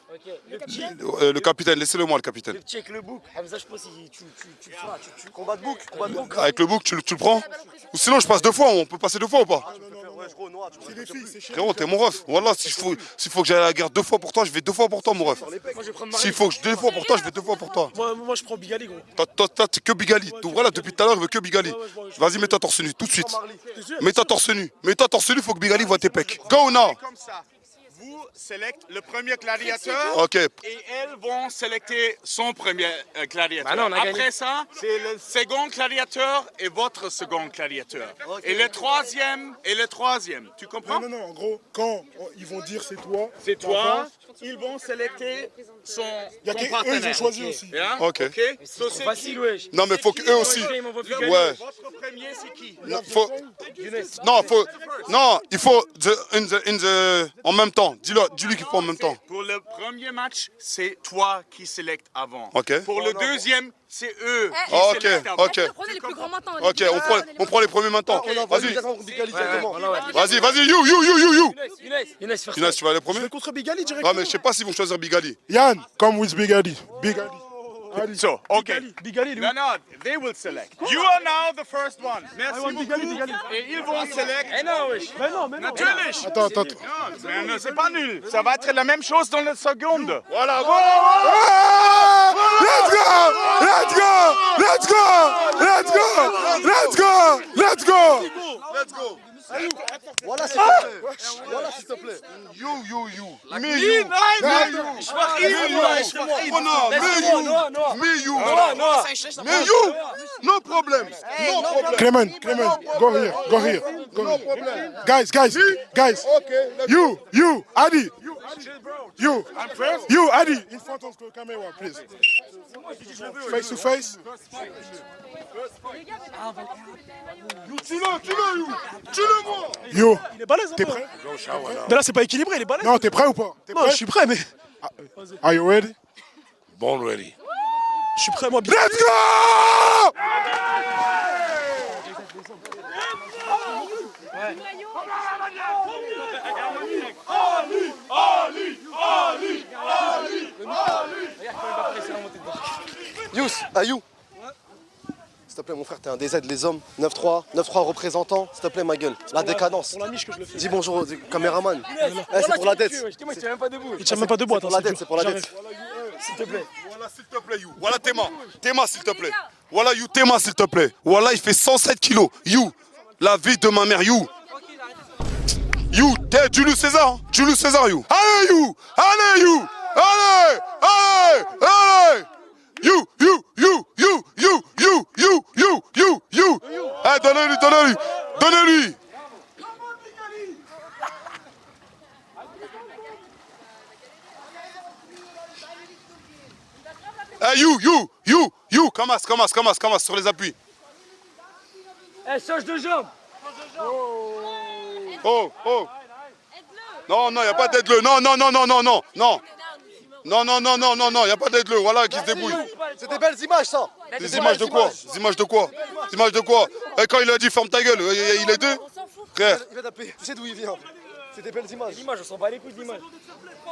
Le capitaine, laissez-le moi, le capitaine. Le petit avec le bouc, Hamza, je pense que tu le feras. Combat de bouc. Avec le bouc, tu le prends? Ou sinon, je passe 2 fois, on peut passer 2 fois ou pas? C'est des filles, c'est chiant. Frérot, t'es mon ref. Voilà, s'il faut que j'aille à la guerre 2 fois pour toi, je vais 2 fois pour toi, mon ref. Moi, je vais prendre S'il faut que je 2 fois pour toi, je vais 2 fois pour toi. Moi, je prends Bigali, gros. Toi, t'es que Bigali. Donc voilà, depuis tout à l'heure, je veux que Bigali. Vas-y, mets-toi torse nu, tout de suite. Mets-toi torse nu. Mets-toi torse nu, faut que Bigali voit tes pecs. Go now. Comme ça. Vous sélectez le premier gladiateur Ok. et elles vont sélecter son premier gladiateur. Bah non, on a gagné. Après ça, c'est le second gladiateur et votre second gladiateur. Et le troisième et le troisième. Tu comprends? Non, en gros, quand ils vont dire c'est toi, C'est toi. Ils vont sélecter son il y a ton eux, ils partenaire. ont choisi aussi. Hein? Ok. So, c'est Facile, qui? wesh. Non, mais faut qu'eux aussi. Ouais. Votre premier, c'est qui? Non, il faut en même temps. Dis-lui qu'il faut en même temps. Pour le premier match, c'est toi qui sélectes avant. Ok. Pour le deuxième, c'est eux qui Ok, sélectent avant. ok. Prenez les plus grands maintenant. Ok, on prend les premiers maintenant. Vas-y, Vas-y. vas-y, you. Younes, faire ça. Younes, tu vas aller premier? Je vais contre Bigali directement. Ah, mais je sais pas s'ils vont choisir Bigali. Yann, come with Bigali. So, okay. Bigali, lui. No, they will select. You are now the first one. Merci want beaucoup. Bigali. Et ils vont select. Eh non, wesh. Mais non. Natürlich. Attends. Non, mais c'est pas nul. Ça va être la même chose dans la seconde. Voilà. Let's go! let's go. Voilà, s'il te plaît. Voilà, s'il te plaît. You. Me, you. Me, you. No problem. Clement, go here. No problem. Guys. Okay. You, Adi. You, Adi. In front of the camera, please. Face to face. Tue-le-moi. You, Il est balèze, hein, t'es toi. prêt? Mais là, c'est pas équilibré, il est balèze. Non, t'es prêt ou pas? Non, je suis prêt, mais. Are you ready? Born ready. Je suis prêt, moi, bien. Let's go! Yous, Ayou. S'il te plaît, mon frère, t'es un DZ, les hommes. 9-3 représentant. S'il te plaît, ma gueule. La décadence. Pour la miche que je le fais. Dis bonjour au caméraman. C'est pour la dette. Moi, je tiens même pas debout. Il tient même pas debout, C'est pour la dette, c'est pour la J'arrive. dette. S'il te plaît. Voilà, s'il te plaît, you. Voilà, Théma, s'il te plaît. Voilà, you, Théma, s'il te plaît. Voilà, il fait 107 kilos. You. La vie de ma mère, you. You, t'es Julius César. Hein? Julius César, you. Allez, you. Allez, you. Allez. You. Eh, donnez-lui. Eh, you. Kamas, sur les appuis. Eh, change de jambe. Oh. Non, y a pas d'aide-le. Non. Non, y a pas d'aide-le. Voilà, qui se débrouille. C'est des belles images, ça. Des images de quoi? Des images de quoi? Et quand il a dit ferme ta gueule, il est deux? Frère. Il va taper. Tu sais d'où il vient. C'est des belles images. L'image, on s'en bat les couilles de l'image.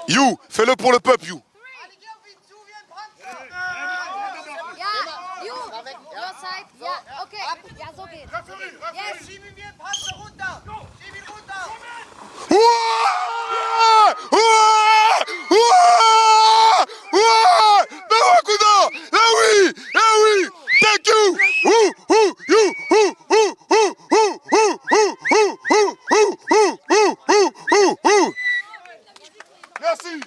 You, fais-le pour le peuple, you. Oui. Thank you. Merci.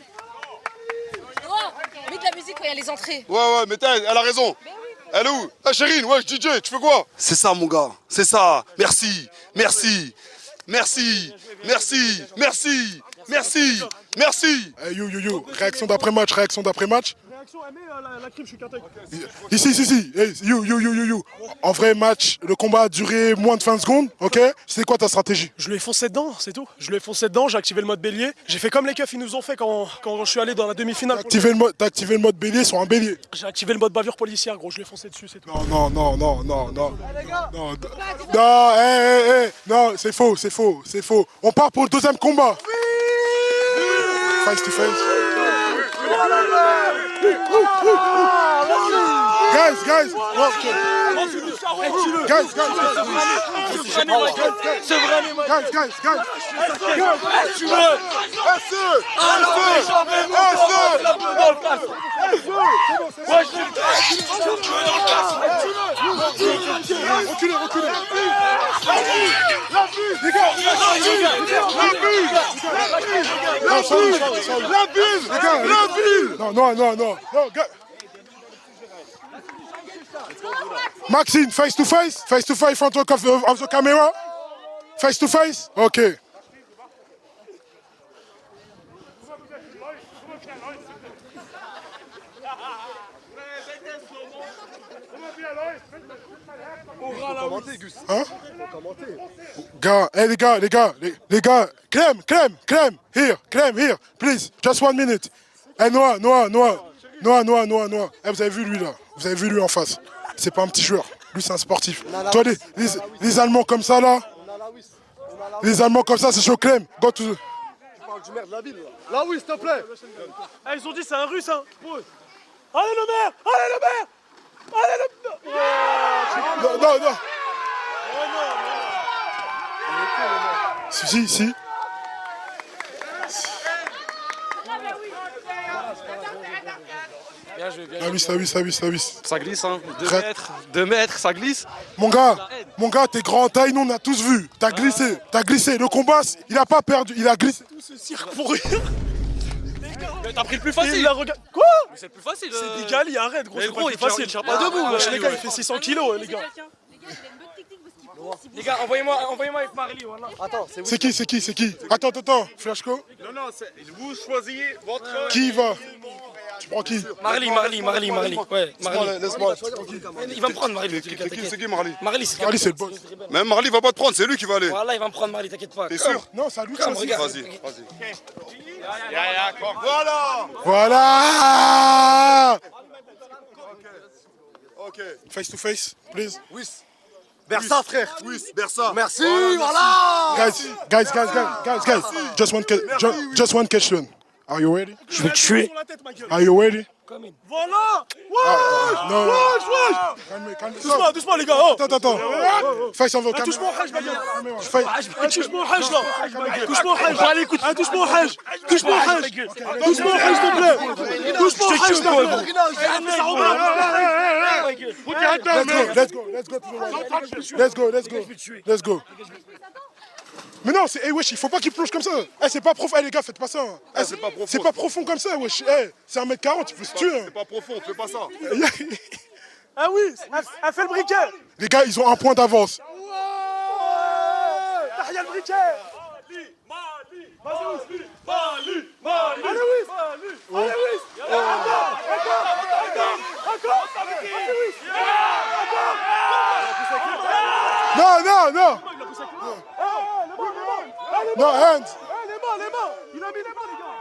Mets de la musique quand il y a les entrées. Ouais, mais elle a raison. Elle est où? Ah, Chérine, ouais, DJ, tu fais quoi? C'est ça, mon gars, c'est ça. Merci. Hey, you. Réaction d'après-match. Réaction, elle met la crime, je suis cartag. Ici. Hey, you. En vrai, match, le combat a duré moins de 20 secondes, ok? C'est quoi ta stratégie? Je lui ai foncé dedans, c'est tout. Je lui ai foncé dedans, j'ai activé le mode bélier. J'ai fait comme les keufs ils nous ont fait quand je suis allé dans la demi-finale. T'as activé le mode bélier sur un bélier. J'ai activé le mode bavure policière, gros, je l'ai foncé dessus, c'est tout. Non. Non, c'est faux. On part pour le deuxième combat. Face to face. Guys. Reculez. Non. Maxine, face to face in front of the camera. Face to face, okay. Hein? Gars, hey, les gars, Clem, here, please, just 1 minute. Hey, Noah. Hey, vous avez vu lui là, vous avez vu lui en face. C'est pas un petit joueur, lui c'est un sportif. Toi, les Allemands comme ça là, les Allemands comme ça, c'est chaud. Clem, go to the... Tu parles du maire de la ville, là. Là, oui, s'il te plaît. Ah, ils ont dit c'est un russe, hein. Allez le maire. Non. Si. Bien joué. Ah oui, ça oui, ça oui, ça oui. Ça glisse, hein. 2 Très- mètres, 2 mètres, ça glisse. Mon gars, t'es grand en taille, nous on a tous vu. T'as glissé. Le combat, il a pas perdu, il a glissé. Ce cirque pour rien. Mais t'as pris le plus facile. Il la regarde. Quoi? Mais c'est le plus facile. C'est Bigali, arrête gros, Mais c'est gros, pas il facile. tient pas debout. Les gars, il fait 600 kilos, les gars. Les gars, envoyez-moi avec Marley, voilà. Attends, C'est qui? Attends, Flashco. Non, vous choisissez votre... Qui y va? Tu prends qui? Marley. Ouais, Marley. Laisse-moi. Il va me prendre Marley. C'est qui Marley? Marley, c'est Allez, c'est le boss. Même Marley va pas te prendre, c'est lui qui va aller. Voilà, il va me prendre Marley, t'inquiète pas. T'es sûr? Non, c'est à lui de Comme, choisir. regarde. Vas-y. Voilà. Voilà. Ok. Face to face, please. Bersa, frère. Oui, Bersa. Merci, voilà. Guys. Just one question. Are you ready? Je vais te tuer. Are you ready? Voilà. Non. Calme. Doucement les gars. Oh. Attends. Face en vocal. Touche mon hajj, ma gueule. Face. Touche mon hajj là. Touche mon hajj. Allez, écoute. Touche mon hajj. Touche mon hajj, s'il te plaît. Touche mon hajj, Let's go. Mais non, wesh, il faut pas qu'il plonge comme ça. C'est pas profond. Les gars, faites pas ça. C'est pas profond. C'est pas profond comme ça, wesh. C'est 1m40, il faut se tuer. C'est pas profond, fais pas ça. Ah oui, elle fait le briquet. Les gars, ils ont un point d'avance. Tahia le briquet. Non. Non, hands. Les mains. Il a mis les mains, les gars.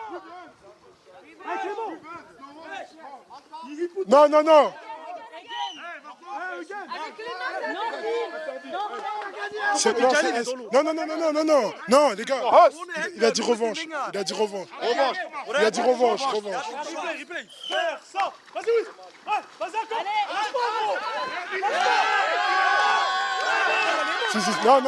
Non. Non, les gars. Il a dit revanche. Revanche. Replay. Faire ça. Vas-y, oui. Vas-y, encore. Non,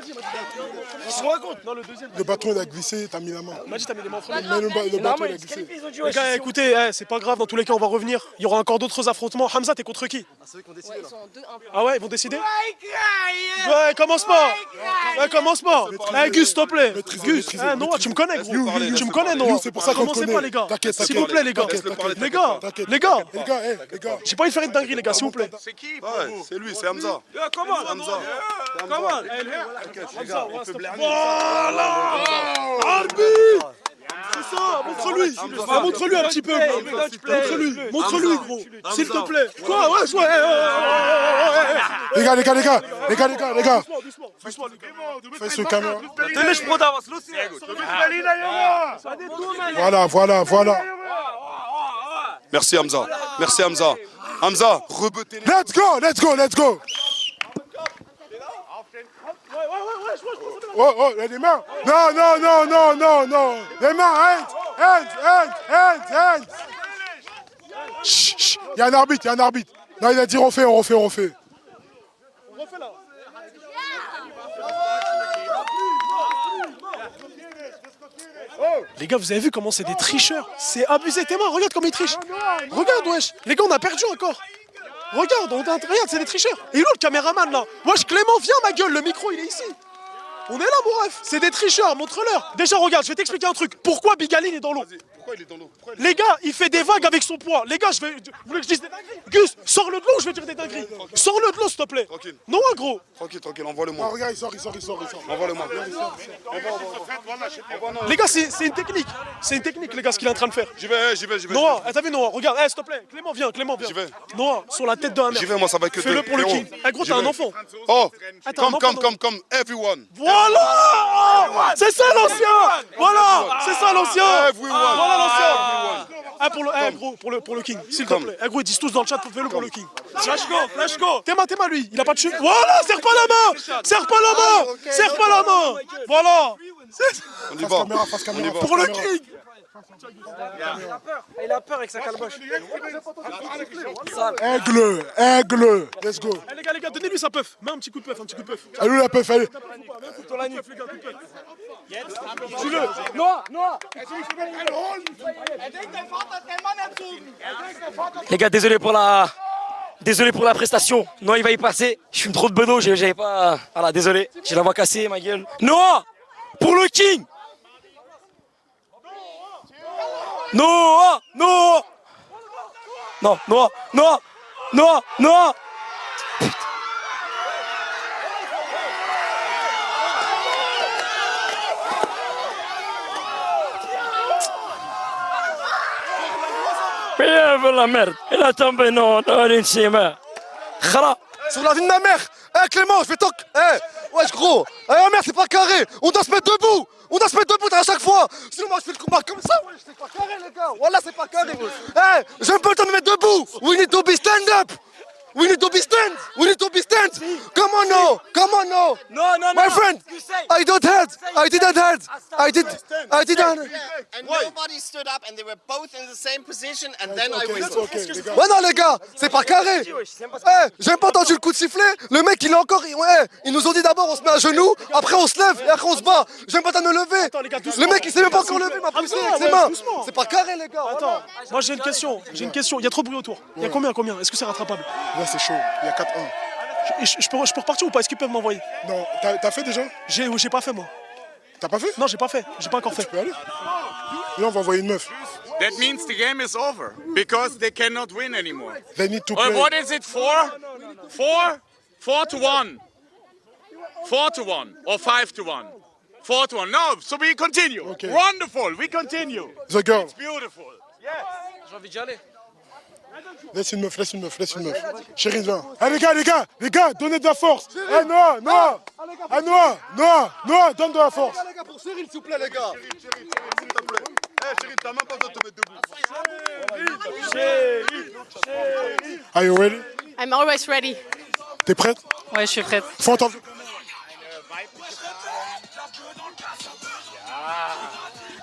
Ils se racontent. Non, le deuxième. Le bâton, il a glissé, t'as mis la main. M'a dit, t'as mis les mains en premier. Mais le bâton, il a glissé. Les gars, écoutez, c'est pas grave, dans tous les cas, on va revenir. Il y aura encore d'autres affrontements. Hamza, t'es contre qui? C'est eux qui ont décidé là. Ah ouais, ils vont décider? Ouais, commence pas. Gus, s'il te plaît. Gus, Noah, tu me connais, gros. Tu me connais, Noah. C'est pour ça qu'on te Commencez connaît. pas, les gars. T'inquiète. S'il vous plaît, les gars. Les gars. Les gars. J'ai pas envie de faire une dinguerie, les gars, s'il vous plaît. C'est qui? Ouais, c'est lui, c'est Hamza. Comment? Hamza. Arbitre! C'est ça, montre-lui! Montre-lui un petit peu! Montre-lui, gros! S'il te plaît! Quoi? Ouais! Les gars. Fais ce caméra. Voilà. Merci Hamza. Hamza, rebutez les... Let's go. Oh, les mains. Non. Les mains, hands. Chut. Il y a un arbitre. Non, il a dit refait. On refait là. Les gars, vous avez vu comment c'est des tricheurs? C'est abusé, tes mains, regarde comment ils trichent. Regarde, wesh. Les gars, on a perdu encore. Regarde, c'est des tricheurs. Et où le caméraman là? Wesh, Clément, viens ma gueule, le micro il est ici. On est là, mon ref. C'est des tricheurs, montre-leur. Déjà, regarde, je vais t'expliquer un truc. Pourquoi Bigali est dans l'eau? Pourquoi il est dans l'eau? Les gars, il fait des vagues avec son poids. Les gars, vous voulez que je dise des dingueries? Gus, sors-le de l'eau, je vais dire des dingueries. Sors-le de l'eau, s'il te plaît. Tranquille. Non, gros. Tranquille, envoie-le-moi. Regarde, il sort. Envoie-le-moi. Les gars, c'est une technique. C'est une technique, les gars, ce qu'il est en train de faire. J'y vais. Noah, t'as vu Noah? Regarde, s'il te plaît. Clément, viens. J'y vais. Noah, sur la tête de la mère. J'y vais, moi, ça va que Fais-le pour le king. Gros, t'as un enfant. Oh, Attends, come, everyone. Voilà! C'est ça l'ancien! Voilà! C'est ça l'ancien! Everyone. Voilà l'ancien! Ah, pour le King, s'il te plaît. Eh, gros, ils disent tous dans le chat, fais-le pour le King. Flashko. Théma, lui. Il a pas de chute. Voilà, serre pas la main. Serre pas la main. Voilà. On y va. Face caméra. Pour le King. Il a peur avec sa calboche. Aigle. Let's go. Eh, les gars, donnez-lui sa puff. Mets un petit coup de puff. Allez, la puff, allez. Sur la nuque. Joue-le. Noah. Les gars, désolé pour la prestation. Non, il va y passer. Je fume trop de bedeau, j'avais pas. Voilà, désolé. J'ai la voix cassée, ma gueule. Noah, pour le King. Noah. Non, Noah. Mais la merde. Il a tombé, non, l'insima. Khala. Sur la vie de ma mère. Eh Clément, je fais toc. Eh, wesh gros. Eh merde, c'est pas carré. On doit se mettre debout à chaque fois. Sinon moi je fais le combat comme ça. Wesh, c'est pas carré les gars. Voilà, c'est pas carré. Eh, j'aime pas le temps de me mettre debout. We need to be stand up. We need to be stand. Come on no. No. My friend, I don't hurt. I didn't hurt. I didn't. And nobody stood up and they were both in the same position and then I was... Ouais non les gars, c'est pas carré. Eh, j'ai pas entendu le coup de sifflet. Le mec il est encore... Ouais, ils nous ont dit d'abord on se met à genoux, après on se lève et après on se bat. J'aime pas me lever. Le mec il s'est même pas encore levé, il m'a poussé avec ses mains. C'est pas carré les gars. Attends, moi j'ai une question. Il y a trop de bruit autour. Il y a combien? Est-ce que c'est rattrapable? Là, c'est chaud. Il y a 4-1. Je peux repartir ou pas? Est-ce qu'ils peuvent m'envoyer? Non, t'as fait déjà? J'ai pas fait moi. T'as pas fait? Non, j'ai pas fait. J'ai pas encore fait. Tu peux aller? Là, on va envoyer une meuf. That means the game is over because they cannot win anymore. They need to play. What is it for? 4 to 1. 4 to 1 or 5 to 1. 4 to 1. No, so we continue. Okay. Wonderful, we continue. The girl. It's beautiful. J'ai envie d'y aller. Laisse une meuf. Chérie, viens. Eh les gars, donnez de la force. Eh Noah. Noah, donne de la force. Les gars, pour Cyril s'il vous plaît les gars. Eh chérie, t'as même pas besoin de te mettre debout. Are you ready? I'm always ready. T'es prête? Ouais, je suis prête. Faut entendre.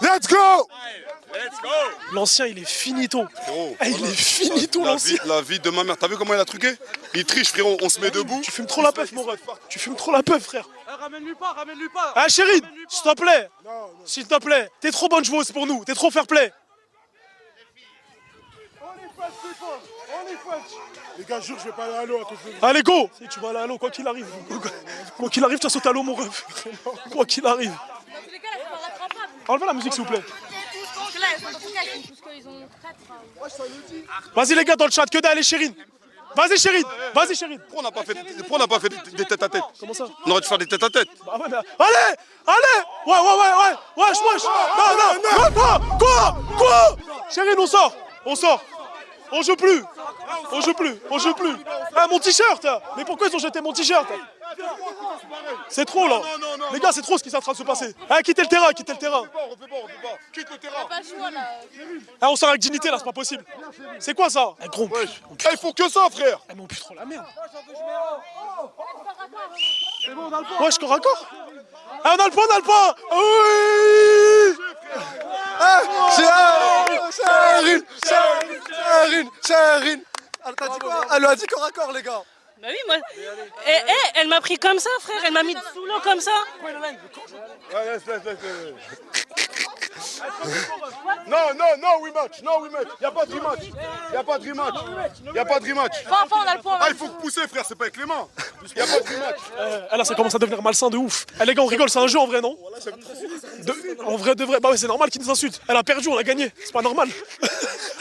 Let's go! Let's go. L'ancien, il est finito. Frérot, Eh, il est finito, l'ancien. La vie de ma mère, t'as vu comment il a truqué? Il triche frérot, on se met debout. Tu fumes trop la puff, mon ref. Tu fumes trop la puff, frère. Ramène-lui pas. Ah, chérie, s'il te plaît. S'il te plaît. T'es trop bonne joueuse pour nous. T'es trop fair play. Les gars, jure, je vais pas aller à l'eau à cause de vous. Allez, go. Si tu vas aller à l'eau, quoi qu'il arrive. Quoi qu'il arrive, tu vas sauter à l'eau, mon ref. Quoi qu'il arrive. Enlevez la musique, s'il vous plaît. Vas-y, les gars, dans le chat, que d'aller, Chérine. Vas-y, Chérine. Pourquoi on n'a pas fait des têtes à tête? Comment ça? On aurait dû faire des têtes à tête. Bah ouais, mais... Allez. Ouais. Non. Quoi? Chérine, on sort. On joue plus. Ah, mon t-shirt. Mais pourquoi ils ont jeté mon t-shirt? C'est trop là. Les gars, c'est trop ce qui est en train de se passer. Ah, quittez le terrain. On fait pas. Quitte le terrain. Ah, on sort avec dignité là, c'est pas possible. C'est quoi ça? Eh, gros, Ils font que ça, frère. eh, mais on pue trop la merde. Ouais, je corps à corps. Ah, on a le point. Oui. Chérie. T'as dit quoi? Elle lui a dit corps à corps les gars. Bah oui, moi. Elle m'a pris comme ça, frère. Elle m'a mis sous l'eau comme ça. Non, rematch. Y'a pas de rematch. Enfin, on a le point. Ah, il faut pousser, frère, c'est pas avec les mains. Y'a pas de rematch. Là, ça commence à devenir malsain de ouf. Eh, les gars, on rigole, c'est un jeu en vrai, non? En vrai, de vrai. Bah ouais, c'est normal qu'ils nous insultent. Elle a perdu, on a gagné. C'est pas normal.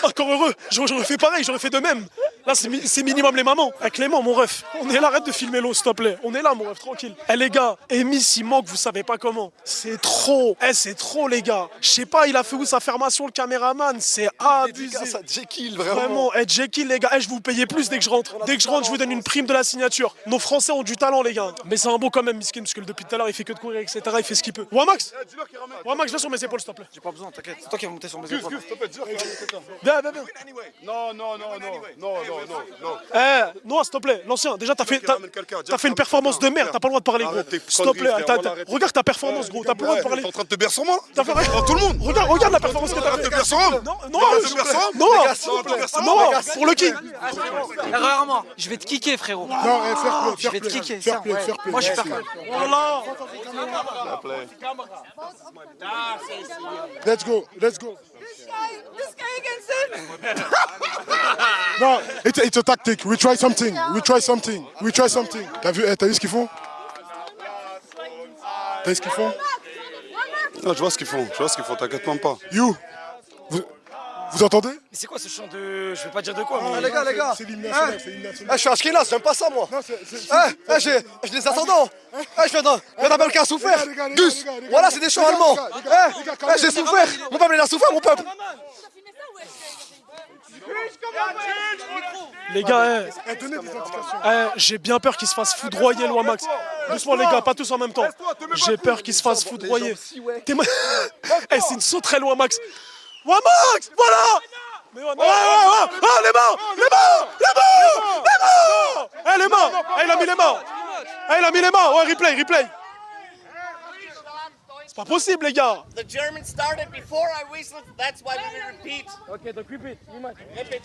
Encore heureux. J'aurais fait pareil, j'aurais fait de même. Là, c'est minimum les mamans. Clément, mon ref, on est là, arrête de filmer l'eau, s'il te plaît. On est là, mon ref, tranquille. Les gars, Amy, s'il manque, vous savez pas comment. C'est trop. C'est trop, les gars. Je sais pas, il a fait où sa formation, le caméraman. C'est abusé. Ça, Jekyll, vraiment. Jekyll, les gars. Je vais vous payer plus dès que je rentre. Dès que je rentre, je vous donne une prime de la signature. Nos Français ont du talent, les gars. Mais c'est un beau quand même, Miskin, parce que depuis tout à l'heure, il fait que de courir, etc. Il fait ce qu'il peut. Wamax, viens sur mes épaules, s'il te plaît. J'ai pas besoin, t'inquiète. C'est toi qui vas monter sur mes épaules. Viens. Non. Non, s'il te plaît, l'ancien, déjà t'as fait une performance de merde, t'as pas le droit de parler, gros. S'il te plaît, regarde ta performance, gros, t'as pas le droit de parler. T'es en train de te bercer sur moi? Devant tout le monde. Regarde la performance que t'as fait. Te bercer sur moi? Non, pour le king. Rarement, je vais te kicker, frérot. Non, Je vais te kicker. fair play. Moi, je suis fair play. Voilà. Let's go. This guy against it. Non, it's a tactic. We try something. T'as vu ce qu'ils font? Non, je vois ce qu'ils font, t'inquiète même pas. You, vous entendez? Mais c'est quoi ce chant de. Je vais pas dire de quoi, mais. Les gars. C'est l'hymne national, c'est l'hymne national. Je suis Ashkenaz, j'aime pas ça, moi. J'ai des ascendants. Je viens d'un peuple qui a souffert. Gus, voilà, c'est des chants allemands. J'ai souffert. Mon peuple, il a souffert, mon peuple. Les gars, Donnez des indications. j'ai bien peur qu'il se fasse foudroyer, le Wamax. Doucement, les gars, pas tous en même temps. J'ai peur qu'il se fasse foudroyer. C'est une sauterelle, Wamax. Wamax, voilà. Les mains. Il a mis les mains. Ouais, replay. C'est pas possible, les gars. The German started before I whistled, that's why we repeat. Ok, donc repeat. Repeat.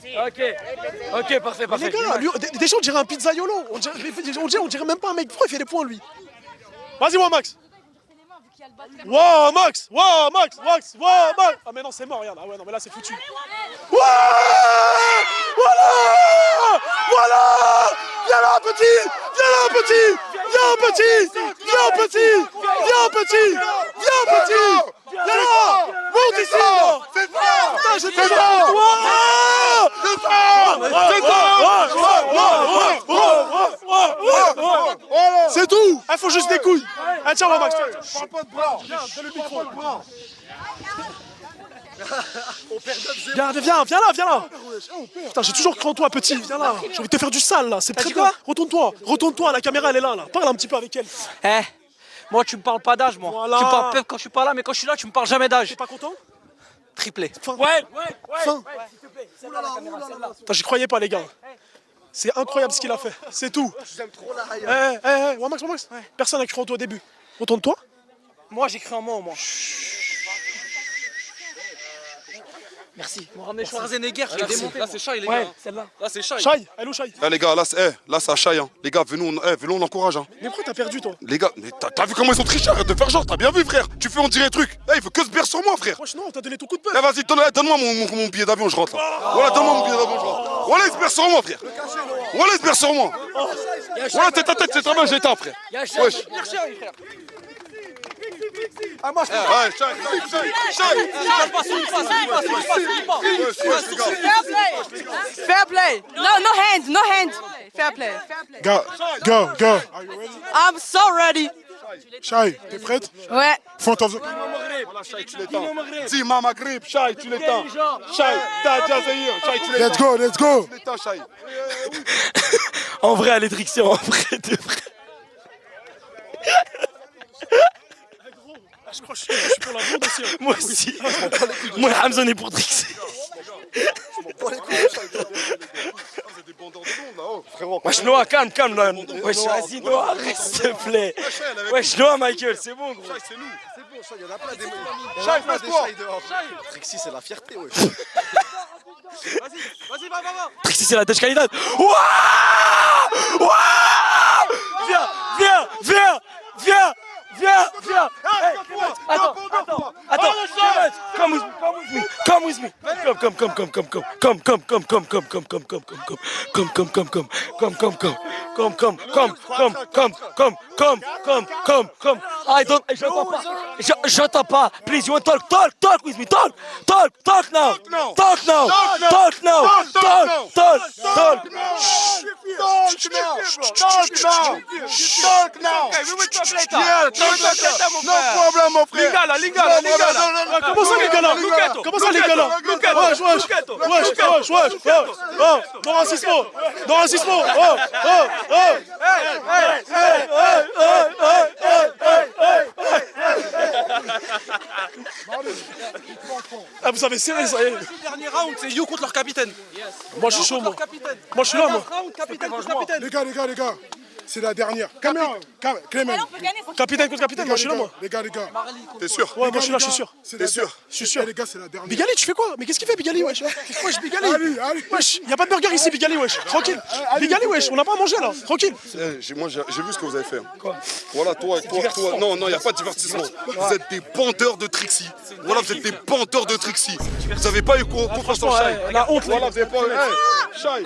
Ok, parfait. Les gars, lui, déjà on dirait un pizzaiolo. On dirait même pas un mec. Pourquoi il fait des points, lui? Vas-y, Wamax. Wamax. Ah mais non, c'est mort, regarde. Ah ouais, non mais là c'est foutu. Ouais. Voilà. Viens là, petit. Viens là. Monte ici. C'est ça. Putain, je t'ai C'est tout. Il faut juste des couilles. Tiens, Wamax. Parle pas de bras. Viens le micro. Viens là. Putain, j'ai toujours cru en toi, petit. Viens là. J'ai envie de te faire du sale là. C'est très bien. Retourne-toi. La caméra elle est là. Parle un petit peu avec elle. Moi, tu me parles pas d'âge, moi. Voilà. Tu me parles peut-être quand je suis pas là, mais quand je suis là, tu me parles jamais d'âge. T'es pas content? Triplé. Ouais. Putain, j'y croyais pas, les gars. C'est incroyable ce qu'il a fait. C'est tout. J'aime trop la Haya. Wamax. Personne n'a cru en toi au début. Retourne-toi. Moi, j'ai cru en moi, au moins. Merci. On ramené Schwarzenegger, je l'ai démonté. Là, c'est Shai, les gars. Ouais, celle-là. Là, c'est Shai. Shai, elle est où Shai? Les gars, là c'est à Shai. Les gars, venez, on l'encourage. Mais pourquoi t'as perdu, toi? Les gars, mais t'as vu comment ils sont trichés? Arrête de faire genre, t'as bien vu, frère. Tu fais on dirait truc. Il veut que se bercer sur moi, frère. Non, t'as donné ton coup de peur. Vas-y, donne-moi mon billet d'avion, je rentre là. Voilà, donne-moi mon billet d'avion, je rentre. Voilà, il se berce sur moi, frère. Voilà, il se berce sur moi. Voilà, ta tête, c'est très bien, j'ai éteint, frère. Wesh. Ah, moi, je Fair play. No hand. Fair play. Go. I'm so ready. Shai, t'es prête? Ouais. Front of the... Voilà, Shai, tu l'éteins. Dis, Mama Grip, Shai, tu l'éteins. Shai, t'as déjà essayé. Shai, tu l'éteins. Let's go. Tu l'éteins, Shai. En vrai, à l'étriction, en vrai, de vrai. Je crois que je suis pour la blonde aussi. Moi aussi. Moi, Hamzon est pour Drixer. Des bandeurs de monde là-haut. Frérot, Wesh, Noah, calme là. Wesh, vas-y, Noah, arrête, s'il te plaît. Wesh, Noah, Michael, c'est bon, gros. C'est nous. c'est bon, ça, il y en a plein des Shai, passe-toi. Trixie, c'est la fierté, ouais. Vas-y, va. Trixie, c'est la tâche qualité. Waouh. Viens. Hey, attends. Come Come with me. Come. J'entends pas. Please, you want talk with me. Talk now. Talk now. Comment ça les gars là? Comment ça les gars là? Wesh. Non racismo. Ah vous savez serré ça y est. Le dernier round, c'est You contre leur capitaine. Moi je suis chaud moi. Moi je suis là moi. Capitaine contre capitaine. Les gars. C'est la dernière. Caméra, Clément. Capitaine contre capitaine, moi je suis là moi. Les gars. T'es sûr? Ouais, moi je suis là, je suis sûr. T'es sûr? Je suis sûr. Les gars, c'est la dernière. Bigali, tu fais quoi? Mais qu'est-ce qu'il fait Bigali, wesh? Wesh, Bigali. Allez. Wesh, y'a pas de burger ici, Bigali, wesh. Tranquille. Bigali, wesh, on n'a pas à manger là. Tranquille. Moi, j'ai vu ce que vous avez fait. Quoi? Voilà, toi. Non, il n'y a pas de divertissement. Vous êtes des bandeurs de Trixie. Voilà, vous êtes des bandeurs de Trixie. Vous n'avez pas eu confiance en Shai. La honte, voilà, vous n'avez pas eu. Shai.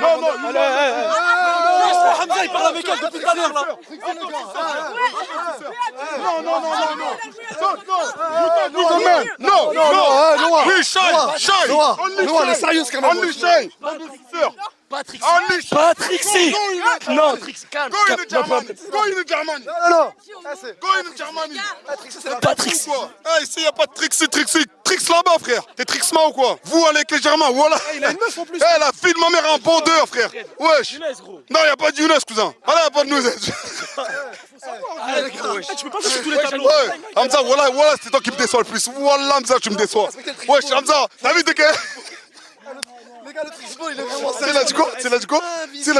Non. Hamza, il parle avec elle depuis tout à l'heure là. Non. Oui, Shai. Noah, elle est sérieuse quand même. Only Shai. Pas Trixie. Non, Trixie, calme. Go in Germany. Non. Go in Germany. Pas Trixie. Ici, il n'y a pas de Trixie. Trix là-bas, frère. T'es Trixman ou quoi? Vous, allez avec les Germains, voilà. Il a une meuf en plus. La fille de ma mère est un bandeur, frère. Wesh. Non, il n'y a pas de Younes, cousin. Allez, y a pas de nous. Tu peux pas faire tous les tableaux. Ouais, Hamza, voilà, c'est toi qui me déçois le plus. Voilà, Hamza, tu me déçois. Wesh, Hamza, t'as vu que. Les gars, le Trixbo, il est vraiment C'est là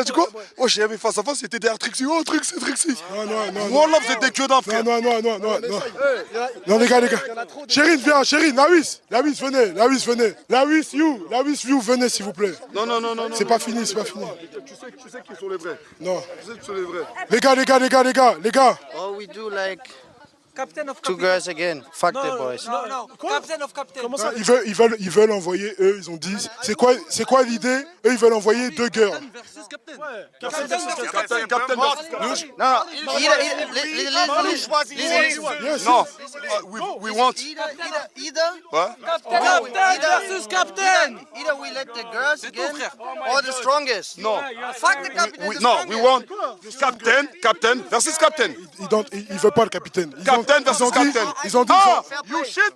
du quoi? Oh, j'ai aimé face à face, c'était derrière Trixie. Oh, Trixie. Non. Voilà, vous êtes des gueux d'un frère. Non. Non, les gars. Chérine, viens. Lawis, venez. Lawis, you, venez, s'il vous plaît. Non. C'est pas fini. Tu sais qui sont les vrais. Non. Tu sais qui sont les vrais. Les gars. Oh, we do like Captain of two girls again. Fuck the boys. No. Captain of captain. Comment ça? Ils veulent envoyer, eux, ils ont dit. C'est quoi l'idée? Eux, ils veulent envoyer 2 girls. Captain. No. Non. We want. Either. What? Captain versus captain. Either we let the girls again or the strongest. Non. Fuck the captain. We want captain versus captain. Ils veulent pas le capitaine. Captain versus captain. Ils ont dit.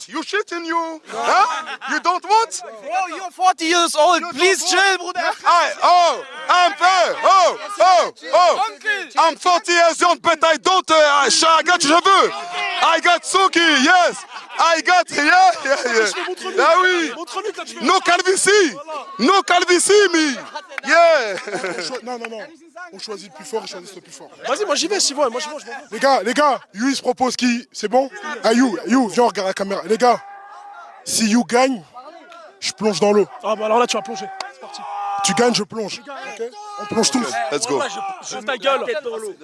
You shit in you. Huh? You don't want? Bro, you're 40 years old. Please chill, brother. I'm 40 years old, but I don't. I got cheveux. I got Suki, yes. I got, yeah. Ah oui. No calvitie, me. Yeah. Non. On choisit le plus fort, ils choisissent le plus fort. Vas-y, moi j'y vais, si vous. Moi, Les gars, You, il se propose qui? C'est bon? Ah, You, viens, regarde la caméra. Les gars, si You gagne, je plonge dans l'eau. Ah bah alors là, tu vas plonger. C'est parti. Tu gagnes, je plonge. Okay. On plonge tous. Let's go. Je ta gueule.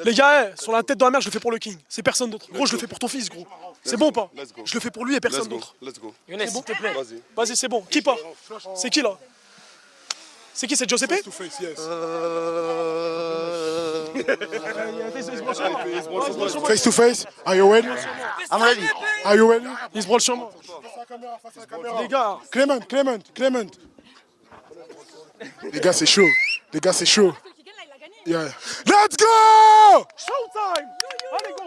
Les gars, sur la tête de la mer, je le fais pour le king. C'est personne d'autre. Gros, je le fais pour ton fils, gros. C'est bon ou pas? Je le fais pour lui et personne d'autre. Let's go. Younes, s'il te plaît. Vas-y, c'est bon. Qui part? C'est qui là? C'est qui? C'est Giuseppe? Face to face. Are you ready? I'm ready. Are you ready? Il se branle sur moi. Les gars. Clément. Les gars, c'est chaud. Yeah. Let's go! Showtime! Allez, go!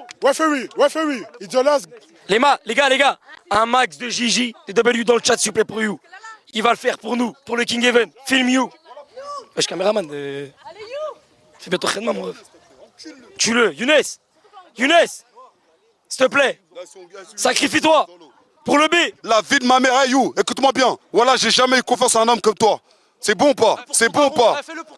Referee. It's your last. Les gars, un max de Gigi, de W dans le chat, s'il vous plaît, pour You. Il va le faire pour nous, pour le King Even. Film You. Wesh, caméraman. Fais bien ton entraînement, mon ref. Tue-le. Younes, s'il te plaît. Sacrifie-toi. Pour le B. La vie de ma mère, hey, You, écoute-moi bien. Voilà, j'ai jamais eu confiance en un homme comme toi. C'est bon ou pas?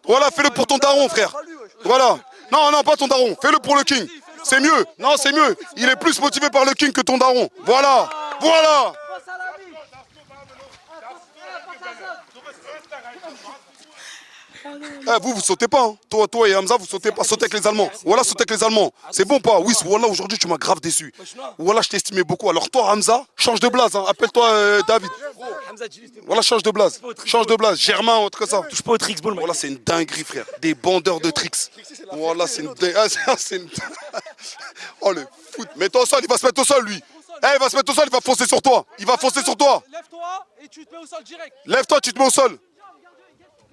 Voilà, fais-le pour ton daron, frère. Voilà. Non, pas ton daron. Fais-le pour le King. C'est mieux. Non, c'est mieux. Il est plus motivé par le King que ton daron. Voilà. Eh, vous sautez pas, hein. Toi et Hamza, vous sautez pas. Sautez avec les Allemands. Voilà, sautez avec les Allemands. C'est bon pas? Oui, voilà, aujourd'hui, tu m'as grave déçu. Voilà, je t'estimais beaucoup. Alors toi, Hamza, change de blase. Hein. Appelle-toi David. Voilà, change de blase. Change de blase. Germain, autre que ça. Touche pas au tricks ball, Voilà, c'est une dinguerie, frère. Des bandeurs de tricks. Voilà, c'est une dinguerie. C'est une... Oh, le foot. Mets-toi au sol, il va se mettre au sol, lui. Eh, il va se mettre au sol, il va foncer sur toi. Il va foncer sur toi. Lève-toi et tu te mets au sol direct. Lève-toi, tu te mets au sol.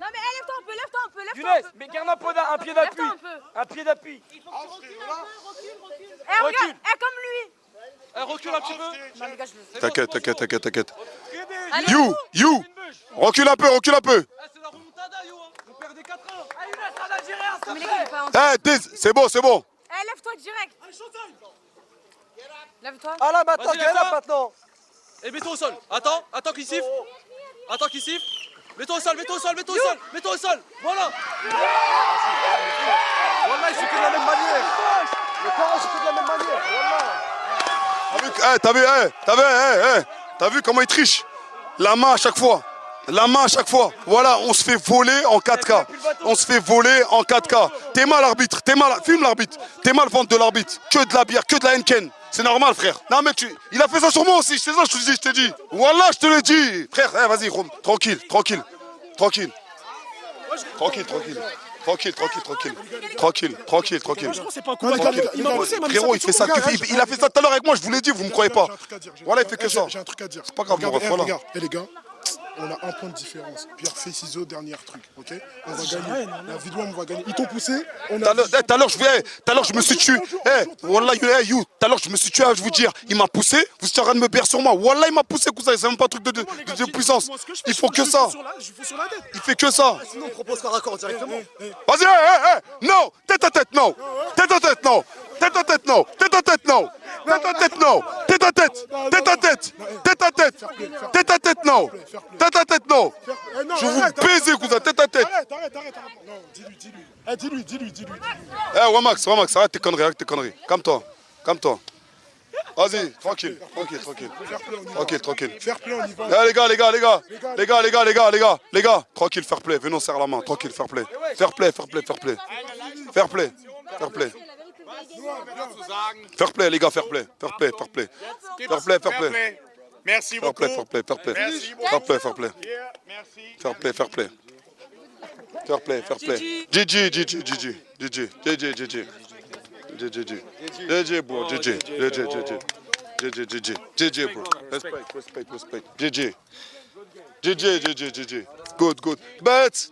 Non mais lève-toi un peu, lève-toi un peu, lève-toi Younes, un peu. mais garde un pied d'appui. Lève-toi un peu. Un pied d'appui. Eh regarde, comme lui. Recule un petit peu. Non mais gars, je le... T'inquiète. Allez, You. Recule un peu. C'est la remontada, yo. Vous perdez 4-1. Ah Younes, un Algérien, ça mais les gars, il est pas en... Eh, c'est bon. Eh lève-toi direct. Lève-toi. Ah là maintenant, get up maintenant. Et mets-toi au sol. Attends qu'il siffle. Attends qu'il siffle. Mets-toi au sol. Voilà. Voilà, il se fait de la même manière. Le corps, il se fait de la même manière. Voilà. T'as vu comment il triche? La main à chaque fois. Voilà, on se fait voler en 4K. T'es mal, arbitre. Filme l'arbitre. T'es mal, vente de l'arbitre. Que de la bière, que de la Henken. C'est normal, frère. Non, mais il a fait ça sur moi aussi. C'est ça, je te dis. Voilà, je te le dis. Frère, vas-y, Rome. Tranquille. C'est pas un coup bas. Il m'a poussé, Frérot, il fait ça. Il a fait ça tout à l'heure avec moi, je vous l'ai dit, vous me croyez pas. Voilà, il fait que ça. J'ai un truc à dire. C'est pas grave, mon ref, voilà. Regarde, les gars, on a un point de différence. Pierre fait ciseaux, dernier truc, ok? On va gagner. La vidéo, on va gagner. Ils t'ont poussé. Tout à l'heure, je me suis tué. Wallah, you. Tout à l'heure, je me suis tué à vous dire. Il m'a poussé. Vous êtes en train de me bercer sur moi. Wallah, il m'a poussé, cousin. C'est même pas un truc de puissance. Il faut que ça. Il fait que ça. Sinon, on propose par accord directement. Vas-y, non. Tête à tête, non. Je vous baiser, cousin, tête à tête. Arrête. Dis-lui. Eh, Wamax, arrête tes conneries. Calme-toi. Vas-y, tranquille. Fair play, on y va. Eh, les gars, tranquille, fair play, venons serre la main, tranquille, fair play. Fair play, les gars, fair play. Merci beaucoup. Fair play. GG, bro. GG, bro. Respect. GG. Good. But,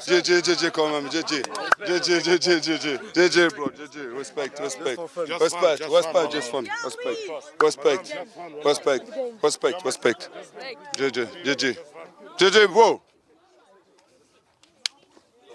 GG quand même. GG, bro. GG. Respect. Just fun. Respect. GG, bro.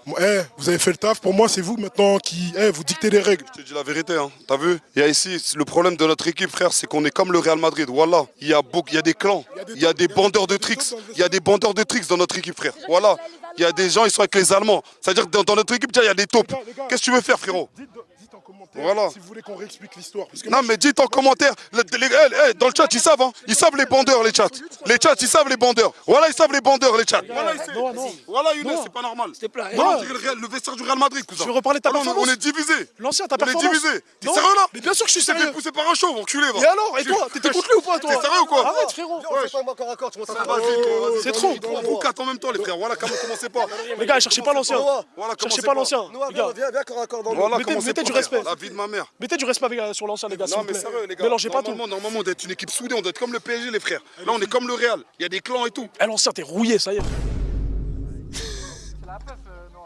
Vous avez fait le taf. Pour moi, c'est vous maintenant qui vous dictez les règles. Je te dis la vérité, hein. T'as vu? Il y a ici, le problème de notre équipe, frère, c'est qu'on est comme le Real Madrid. Voilà. Il y a des clans. Il y a des bandeurs de tricks. Il y a des bandeurs de tricks dans notre équipe, frère. Voilà. Il y a des gens, ils sont avec les Allemands. C'est-à-dire que dans notre équipe, il y a des taupes. Qu'est-ce que tu veux faire, frérot? Dites en commentaire Voilà. si vous voulez qu'on réexplique l'histoire. Non, mais dites en commentaire. Dans le chat, ils savent, hein. Ils savent les bandeurs, les chats. Les chats, ils savent les bandeurs. Voilà, ils savent les bandeurs, les chats. Voilà, Younes, c'est pas normal. Voilà, le vestiaire du Real Madrid, cousin. Tu veux reparler de ta performance? On est divisé. L'ancien, ta On est performance. divisé. T'es Non. sérieux là? Mais bien sûr que je suis Tu t'es sérieux. fait pousser par un chauve, enculé, va. Et alors? Et toi? T'étais contre lui ou pas, toi? T'es sérieux ou quoi? Arrête, frérot. On fait pas encore accord, tu montes à C'est trop. Vous quatre en même temps, les frères. Voilà, commencez pas. Les gars, cherchez pas l'ancien. Voilà, Cherchez pas l'ancien. Les gars, Viens corps à corps dans le... Voilà, mettez du respect. La vie de ma mère. Mettez du respect sur l'ancien, les gars, s'il Non, vous mais plaît. sérieux, les gars. Mélangez pas tout. Normalement, on doit être une équipe soudée, on doit être comme le PSG, les frères. Là, on est comme le Real. Il y a des clans et tout. Eh, l'ancien, t'es rouillé, ça y est. C'est la peuf, non.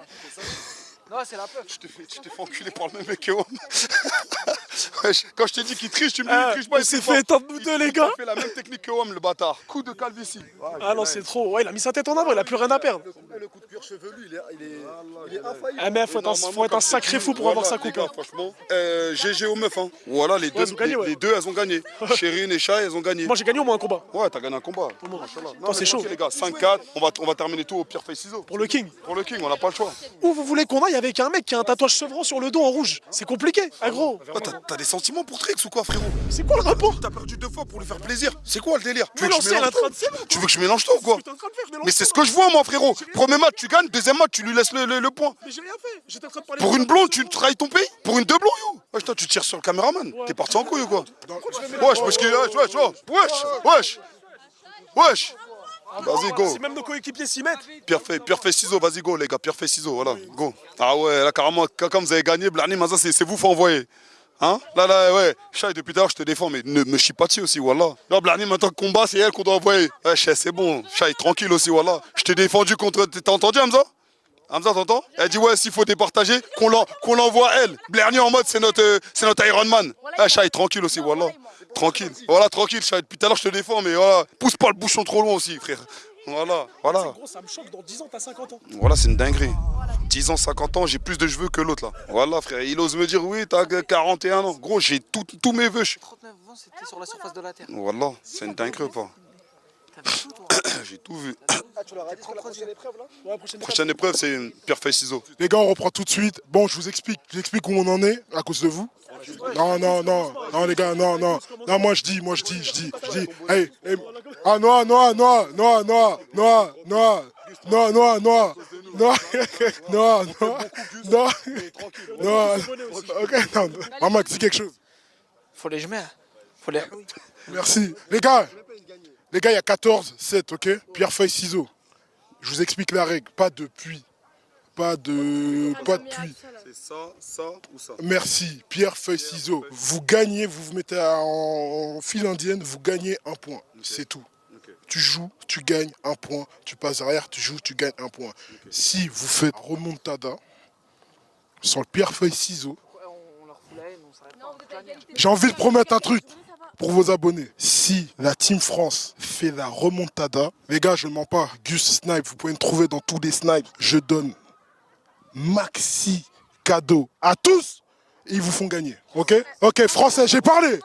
Non, c'est la peuf. Tu t'es fait enculer par le même mec que Wam. Wesh, quand je t'ai dit qu'il triche, tu me dis qu'il triche pas. Il s'est fait éteindre nous deux, les gars. Il a fait la même technique que Wam, le bâtard. Coup de calvitie. Ah non, c'est trop. Ouais, il a mis sa tête en avant, il a plus rien à perdre. Le coup de cuir chevelu, il est infaillible. Ah, mais faut être un sacré fou pour avoir sa coupe. Gars, franchement, GG aux meufs. Hein. Voilà, les deux, elles ont gagné, ouais. les deux, elles ont gagné. Chérine et Chat, elles ont gagné. Moi, j'ai gagné au moins un combat. Ouais, t'as gagné un combat. Toi, c'est chaud. Les gars, 5-4, on va terminer tout au pire face ciseaux. Pour le King. Pour le King, on n'a pas le choix. Où vous voulez qu'on aille avec un mec qui a un tatouage chevron sur le dos en rouge? C'est compliqué, agro. T'as des sentiments pour Trix ou quoi, frérot? C'est quoi le rapport? T'as perdu 2 fois pour lui faire plaisir. C'est quoi le délire? Tu veux Mais que je l'ancien, il est en mélange train tout? de s'aimer, Tu veux que je mélange tout ou quoi? T'es en train de faire des Mais c'est ce que je vois, moi, frérot. Premier match, tu gagnes. Deuxième match, tu lui laisses le point. Mais j'ai rien fait. J'étais en train de parler. Pour une blonde, tu trahis ton pays? Pour une deux blondes, yo? Wesh, toi, tu tires sur le caméraman. T'es parti en couille ou quoi? Wesh, parce que. Wesh. Vas-y, go. Si même nos coéquipiers s'y mettent. Pierre fait ciseaux, vas-y, go, les gars. Pierre fait ciseaux, voilà, go. Ah ouais, là, carrément, comme vous avez gagné, Blani, Maza, c'est vous, faut envoyer. Hein? Là, ouais. Chai, depuis tout à l'heure, je te défends, mais ne me chie pas dessus aussi, voilà. Là, Blani, maintenant, combat, c'est elle qu'on doit envoyer. Ouais, Chai, c'est bon. Chai, tranquille aussi, voilà. Je t'ai défendu contre. T'as entendu, Hamza? Hamza, t'entends? Elle dit, ouais, s'il faut départager, qu'on l'envoie elle. Blerny en mode, c'est notre Iron Man. Ouais, Chai, tranquille aussi, voilà. Tranquille. Voilà, tranquille, Chai. Depuis tout à l'heure, je te défends, mais voilà. Pousse pas le bouchon trop loin aussi, frère. Voilà. C'est gros, ça me choque. Dans 10 ans, t'as 50 ans. Voilà, c'est une dinguerie. 10 ans, 50 ans, j'ai plus de cheveux que l'autre là. Voilà, frère. Il ose me dire, oui, t'as 41 ans. Gros, j'ai tous mes vœux. 39 ans, c'était sur la surface de la Terre. Voilà, c'est une dinguerie ou pas? J'ai tout vu. Tu leur as dit la prochaine épreuve là? Ouais, Prochaine épreuve, c'est pierre feuille ciseaux. Les gars, on reprend tout de suite. Bon, je vous explique où on en est à cause de vous. Non, les gars, non. Non, moi je dis. Hey, ah, Noah. Ok, non. Maman, dis quelque chose. Faut les gemer. Faut les. Merci. Les gars, il y a 14-7, ok? Pierre, feuille, ciseaux. Je vous explique la règle. Pas de puits. Pas de puits. C'est ça ou ça? Merci. Pierre, feuille, ciseaux. Vous gagnez, vous mettez en file indienne, vous gagnez un point. C'est tout. Tu joues, tu gagnes un point. Tu passes derrière, tu joues, tu gagnes un point. Si vous faites remontada sur le pierre, feuille, ciseaux, j'ai envie de promettre un truc pour vos abonnés. Si la Team France fait la remontada, les gars, je ne mens pas, Gus Snipe, vous pouvez me trouver dans tous les snipes. Je donne maxi cadeau à tous et ils vous font gagner. Ok? Ok, français, j'ai parlé.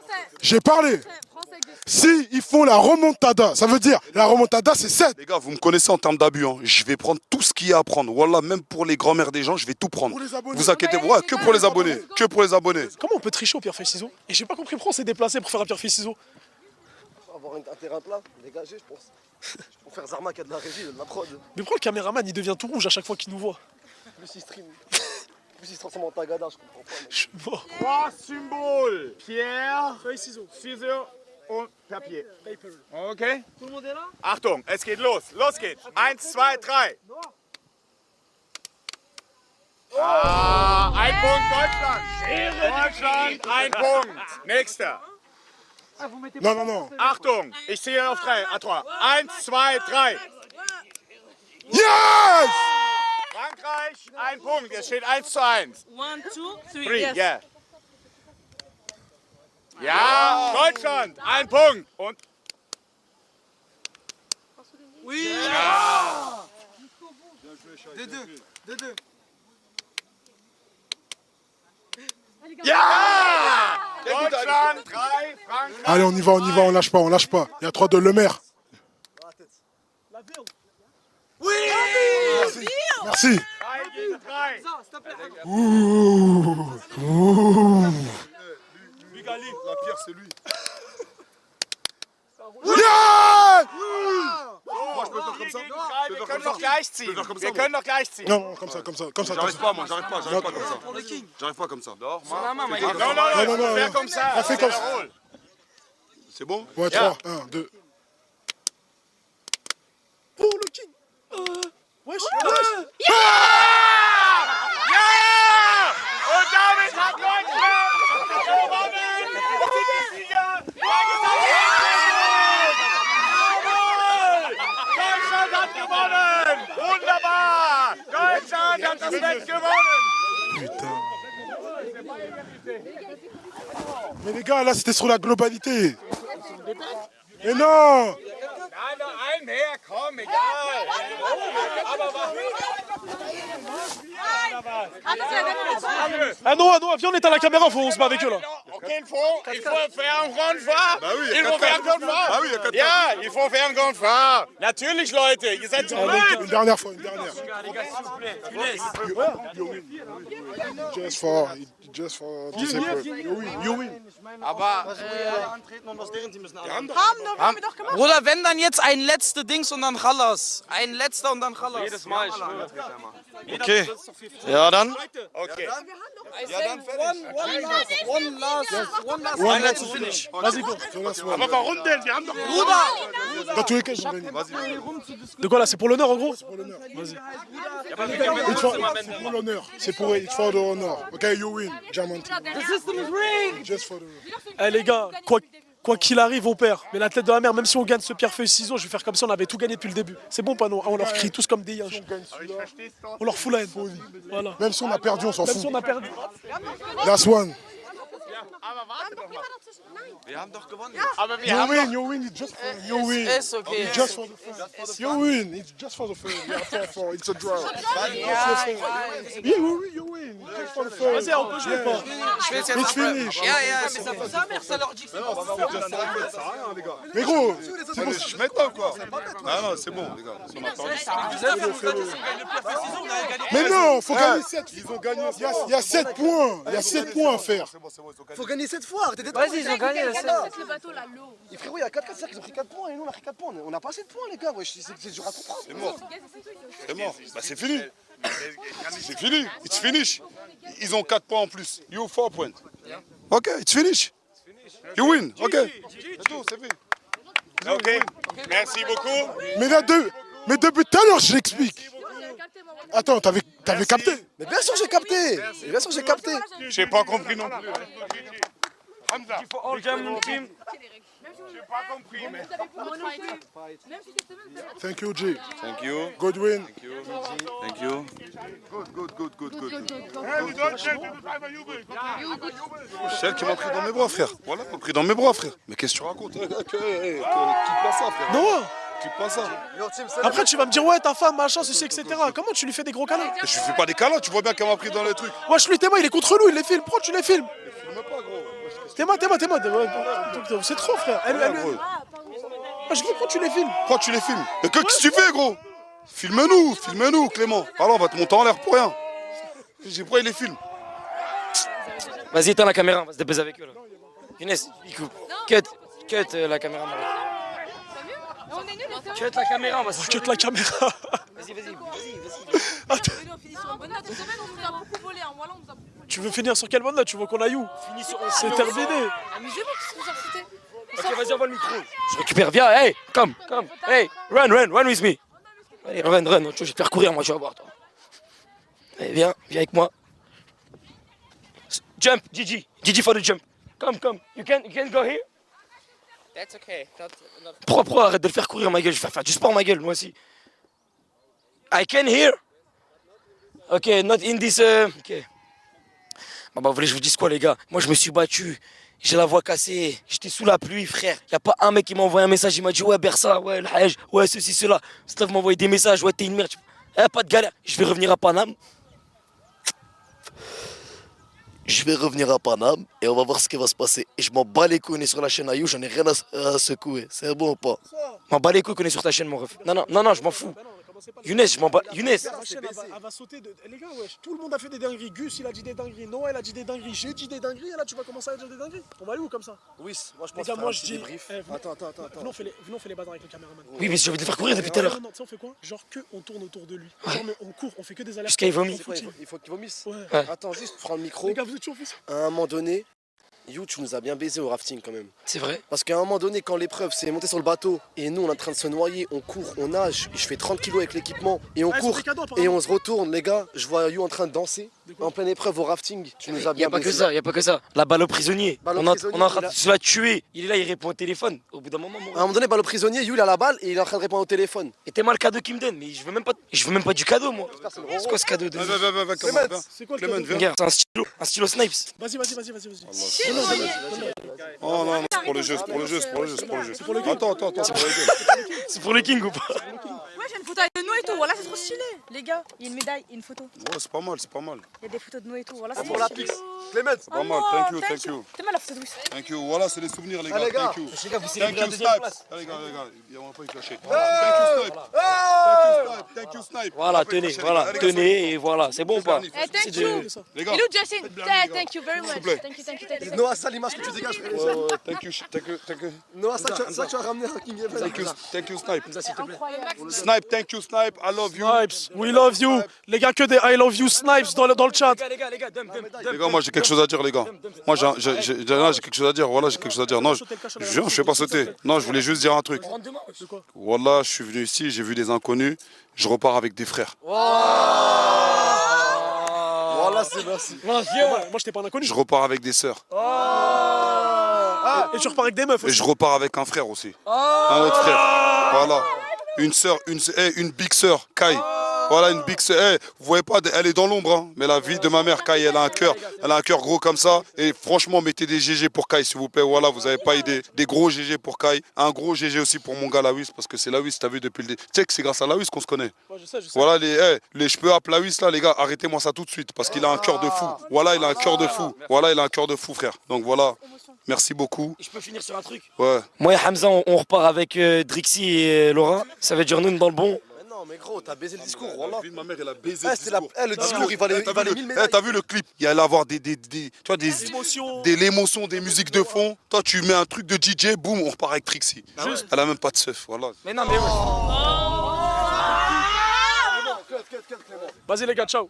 Si ils font la remontada, ça veut dire la remontada c'est 7. Les gars, vous me connaissez en termes d'abus. Hein. Je vais prendre tout ce qu'il y a à prendre. Voilà, même pour les grands-mères des gens, je vais tout prendre. Vous inquiétez pas. Ouais, que pour les abonnés. Que pour les abonnés. Comment on peut tricher au pierre feuille ciseaux? Et j'ai pas compris pourquoi on s'est déplacé pour faire un pierre feuille ciseaux. Avoir un terrain plat, dégagé, je pense. Pour faire Zarma qui a de la régie, de la prod. Mais pourquoi le caméraman il devient tout rouge à chaque fois qu'il nous voit? Plus il stream. Plus il se transforme en tagada, je comprends pas. Je suis mort. 3 symboles. Pierre, Feuille ciseaux. Ciseaux und Papier. Paper. Okay? Tout le monde est là? Achtung, es geht los. Los geht's. 1, 2, 3. Ah, ein Punkt Deutschland. Deutschland, ein Punkt. Nächster. Non. Achtung, ich zähle auf 3. À 3. 1, 2, 3. Yes! Frankreich, ein Punkt. Es steht 1:1. 1, 2, 3, 3, yes. yeah. Ja, Deutschland, ein Punkt. Und Oui! ja. 2-2. Ja! Deutschland, 3, Frankreich. Allez, on y va, on lâche pas. Il y a 3-2, Le Maire. Oui! Merci. 3 gegen 3. Ouh. Bigali, la pierre, c'est lui. Yeah! Moi, je peux faire comme ça. Wir können doch gleich ziehen. Wir können doch gleich ziehen. Non, comme ça. J'arrive pas, moi, j'arrive pas comme ça. J'arrive pas comme ça. Non, Non, faire comme ça. On fait comme ça. C'est bon? Ouais, 3, 1, 2. Oh le king. Wesh. Ja! Und damit hat Deutschland gewonnen. Der Sieger war Jawohl! Deutschland hat gewonnen. Wunderbar. Deutschland hat das Match gewonnen. Putain. Mais les gars, là, c'était sur la globalité. Mais non! Nein, noch ein mehr, komm, egal. Aber was? Ah non, viens, on est à la caméra, on se bat avec eux là. Ok, il faut faire une grande fois. Bah oui, Il faut faire une grande fois. Bah oui, il y a 4 Ja, il faut faire une grande fois. Natürlich, Leute, ihr seid zu Une dernière fois. Just for Just for this preuve. You win. Aber, Haben wir doch gemacht. Bruder, wenn dann jetzt ein letzter Dings und dann Chalas. Ein letzter und dann Chalas. Jedes Mal, ich schwöre. Okay. Ja, dann. Okay. One last finish. Vas-y, go. The last one. Aber warum denn? Wir haben doch Dans tous les cas, ils ont gagné. De quoi là? C'est pour l'honneur en gros? Vas-y. C'est pour l'honneur. C'est pour it's for the honor. Okay, you win, Diamant. Just for the... Eh les gars, quoi qu'il arrive, on perd. Mais la tête de la mer, même si on gagne ce pierre feuille ciseaux, je vais faire comme si on avait tout gagné depuis le début. C'est bon, pas non? On leur crie tous comme des yinches. On leur fout la haine. Voilà. Même si on a perdu, on s'en Même fout. si on a perdu. Last one. Aber warte doch mal. Wir haben doch gewonnen. Aber wir You win, it's just for you win. It's okay. It's just for the fun. You win, it's just for the fun. Yeah, 4-4, it's a draw. You win, just for the fun. Vas-y, on peut jouer ou pas? It's finished. Ça leur dit que c'est pas. Mais gros, Je suis maintenant ou quoi? Ah non, c'est bon, les gars. Si on a perdu. mais non, faut gagner 7. Ils ont gagné. Il y a 7 points. Il y a 7 points à faire. Faut gagner 7 fois. Vas-y, ils ont gagné la scène. Le bateau là, l'eau. Et frérot, il y a 4 4 ils ont pris 4 points et nous on a pris 4 points. On n'a pas assez de points, les gars. Wesh, c'est dur à comprendre. C'est mort. C'est mort. Bah, c'est fini. C'est fini. It's finish. Ils ont 4 points en plus. You 4 points. Ok, it's finish. You win. Ok. C'est tout, c'est fait. Okay. Merci beaucoup. Mais depuis tout à l'heure, je l'explique. Attends, t'avais capté? Mais bien sûr, j'ai capté. Bien sûr, j'ai capté. J'ai pas compris non plus. Hamza, All German team. j'ai pas compris, mais. Thank you, G. Thank you. Good win. Thank you. Good. Hey, we don't change the driver, you good. C'est elle qui m'a pris dans mes bras, frère. Voilà, m'a pris dans mes bras, frère. Mais qu'est-ce que tu racontes? Quitte pas ça, frère. Non. Quitte pas ça. Après, tu vas me dire, ouais, ta femme, machin, ceci, etc. Comment tu lui fais des gros câlins? Je lui fais pas des câlins, tu vois bien qu'elle m'a pris dans les trucs. Wesh, lui, Théma, il est contre nous, il les filme. Pourquoi tu les filmes? Filme pas, gros. Théma. C'est trop, frère. Gros. Je dis, pourquoi tu les filmes? Pourquoi tu les filmes? Mais qu'est-ce que tu fais, gros? Filme-nous, Clément. Alors, on va te monter en l'air pour rien. J'ai pourquoi il les filme? Vas-y, éteins la caméra, on va se dépaiser avec eux là. Younes, il coupe. Cut la caméra. On est nuls, c'est Cut la caméra, on va se Cut la caméra. Vas-y. on finit sur une bonne note. Cette semaine, on nous a beaucoup volé. En Wallon, on nous a beaucoup volé. Tu veux finir sur quelle bonne note? Tu veux qu'on aille où? C'est terminé. Amusez-vous, qu'est-ce que vous en foutez? Ok, vas-y, envoie le micro. Je récupère, viens, hey, come. Hey, run with me. Allez, run, je vais te faire courir, moi, tu vas voir, toi. Allez, viens avec moi. Jump, Gigi for the jump. Come, you can go here. That's okay. Pourquoi arrête de le faire courir, ma gueule, je vais faire du sport, ma gueule, moi aussi. I can hear. Ok, not in this... Ok. Bah, vous voulez que je vous dise quoi, les gars? Moi, je me suis battu. J'ai la voix cassée. J'étais sous la pluie, frère. Y a pas un mec qui m'a envoyé un message. Il m'a dit, ouais, Bersa, ouais, le Hajj, ouais, ceci, cela. Stav m'a envoyé des messages. Ouais, t'es une merde. Pas de galère. Je vais revenir à Paname. Je vais revenir à Paname et on va voir ce qui va se passer. Et je m'en bats les couilles, on est sur la chaîne Ayou, j'en ai rien à secouer. C'est bon ou pas? Je m'en bats les couilles qu'on est sur ta chaîne, mon ref. Non, je m'en fous. Younes, je m'en bats. Younes. La chaîne, elle va sauter de... Les gars, wesh, tout le monde a fait des dingueries. Gus, il a dit des dingueries. Noah, il a dit des dingueries. J'ai dit des dingueries. Et là, tu vas commencer à dire des dingueries. On va aller où comme ça? Oui, moi je Les pense gars, que moi je dis. Attends. Venons, on fait les bazars avec le caméraman. Oui, mais je vais te faire courir depuis tout à l'heure. Non, tu sais, on fait quoi? Genre que on tourne autour de lui. Genre, mais on court, on fait que des alertes. Jusqu'à il vomit. Il faut qu'il vomisse. Ouais. Attends, juste prends le micro. Les gars, vous êtes toujours fait ça? À un moment donné, You, tu nous as bien baisé au rafting quand même. C'est vrai. Parce qu'à un moment donné, quand l'épreuve c'est monter sur le bateau et nous on est en train de se noyer, on court, on nage, je fais 30 kilos avec l'équipement et on court et on se retourne, les gars. Je vois You en train de danser en pleine épreuve au rafting. Tu nous as bien baisé. Y a pas que ça. La balle au prisonnier. Balle au On est prisonnier, en train de se la tuer. Il est là, il répond au téléphone. Au bout d'un moment, À un moment donné, balle au prisonnier, You il a la balle et il est en train de répondre au téléphone. Et t'es mal le cadeau qu'il me donne, mais je veux même pas du cadeau, moi. C'est quoi ce cadeau de Va, Clément, c'est quoi le Clément, cadeau? viens. Regarde, c'est un stylo snipes. Vas-y. Oh non, c'est pour le jeu. C'est pour le king. Attends. C'est pour le king ou pas? Moi, j'ai une photo avec nous et tout. Voilà, c'est trop stylé. Les gars, il y a une médaille, il y a une photo. Ouais, c'est pas mal, c'est pas mal. Il y a des photos de nous et tout. Voilà, c'est Pour trop la stylé. pix. Clément. C'est pas mal, thank you. T'es mal la photo de Wiss. Thank you, voilà, c'est les souvenirs, les gars. Ah, les gars, Thank you. les gars, vous Thank célébrez la you, deuxième Snipe. place. Ah, les gars, on va pas y clasher. Thank you, Snipe. Voilà, tenez, voilà, tenez, et voilà, c'est bon ou pas? Eh, thank you. Les gars, Hello, Justin. Thank you very much. plaît. Thank you. Noah, ça l'image que tu dégages. thank you. Noah, ça tu as ramené un King Event. Thank you, Snipe. Incroyable. Snipe, thank you, Snipe. I love you. Snipes, we love you. Les gars, que des I love you Snipes dans le chat. Les gars, Les gars, moi j'ai quelque chose à dire, les gars. Moi j'ai quelque chose à dire. Voilà, j'ai quelque chose à dire. Non, je vais pas sauter. Non, je voulais juste dire un truc. Voilà, je suis venu ici, j'ai vu des inconnus. Je repars avec des frères. Voilà, c'est merci. Moi, je t'ai pas un inconnu. Je repars avec des sœurs. Et tu repars avec des meufs Et aussi. je repars avec un frère aussi. Un autre frère. Voilà. Une sœur, une big sœur, Kai. Voilà une big sœur. Vous voyez pas, elle est dans l'ombre, hein. Mais la vie de ma mère, Kai, elle a un cœur gros comme ça. Et franchement, mettez des GG pour Kai, s'il vous plaît. Voilà, vous avez pas idée. Des gros GG pour Kai. Un gros GG aussi pour mon gars Lawis, parce que c'est Lawis, t'as vu depuis le début. Tu sais que c'est grâce à Lawis qu'on se connaît. Ouais, je sais. Voilà je peux appeler Lawis là, les gars. Arrêtez-moi ça tout de suite, parce qu'il a un cœur de fou. Voilà, il a un cœur de fou. Voilà, il a un cœur de fou, frère. Donc voilà. Merci beaucoup. Je peux finir sur un truc? Ouais. Moi et Hamza, on repart avec Drixie et Laura. Ça va être Jurnoun dans le bon. Mais non, mais gros, t'as baisé le discours. Voilà. La vie de ma mère, elle a baisé Eh, le c'était la- discours. eh, le discours, il valait 1000 médailles. T'as vu le clip? Il y allait avoir tu vois, Émotion. de l'émotion, des musiques de fond. Toi, tu mets un truc de DJ, boum, on repart avec Trixie. Juste. Elle a même pas de seuf, voilà. Mais non, mais ouais. Vas-y les gars, ciao.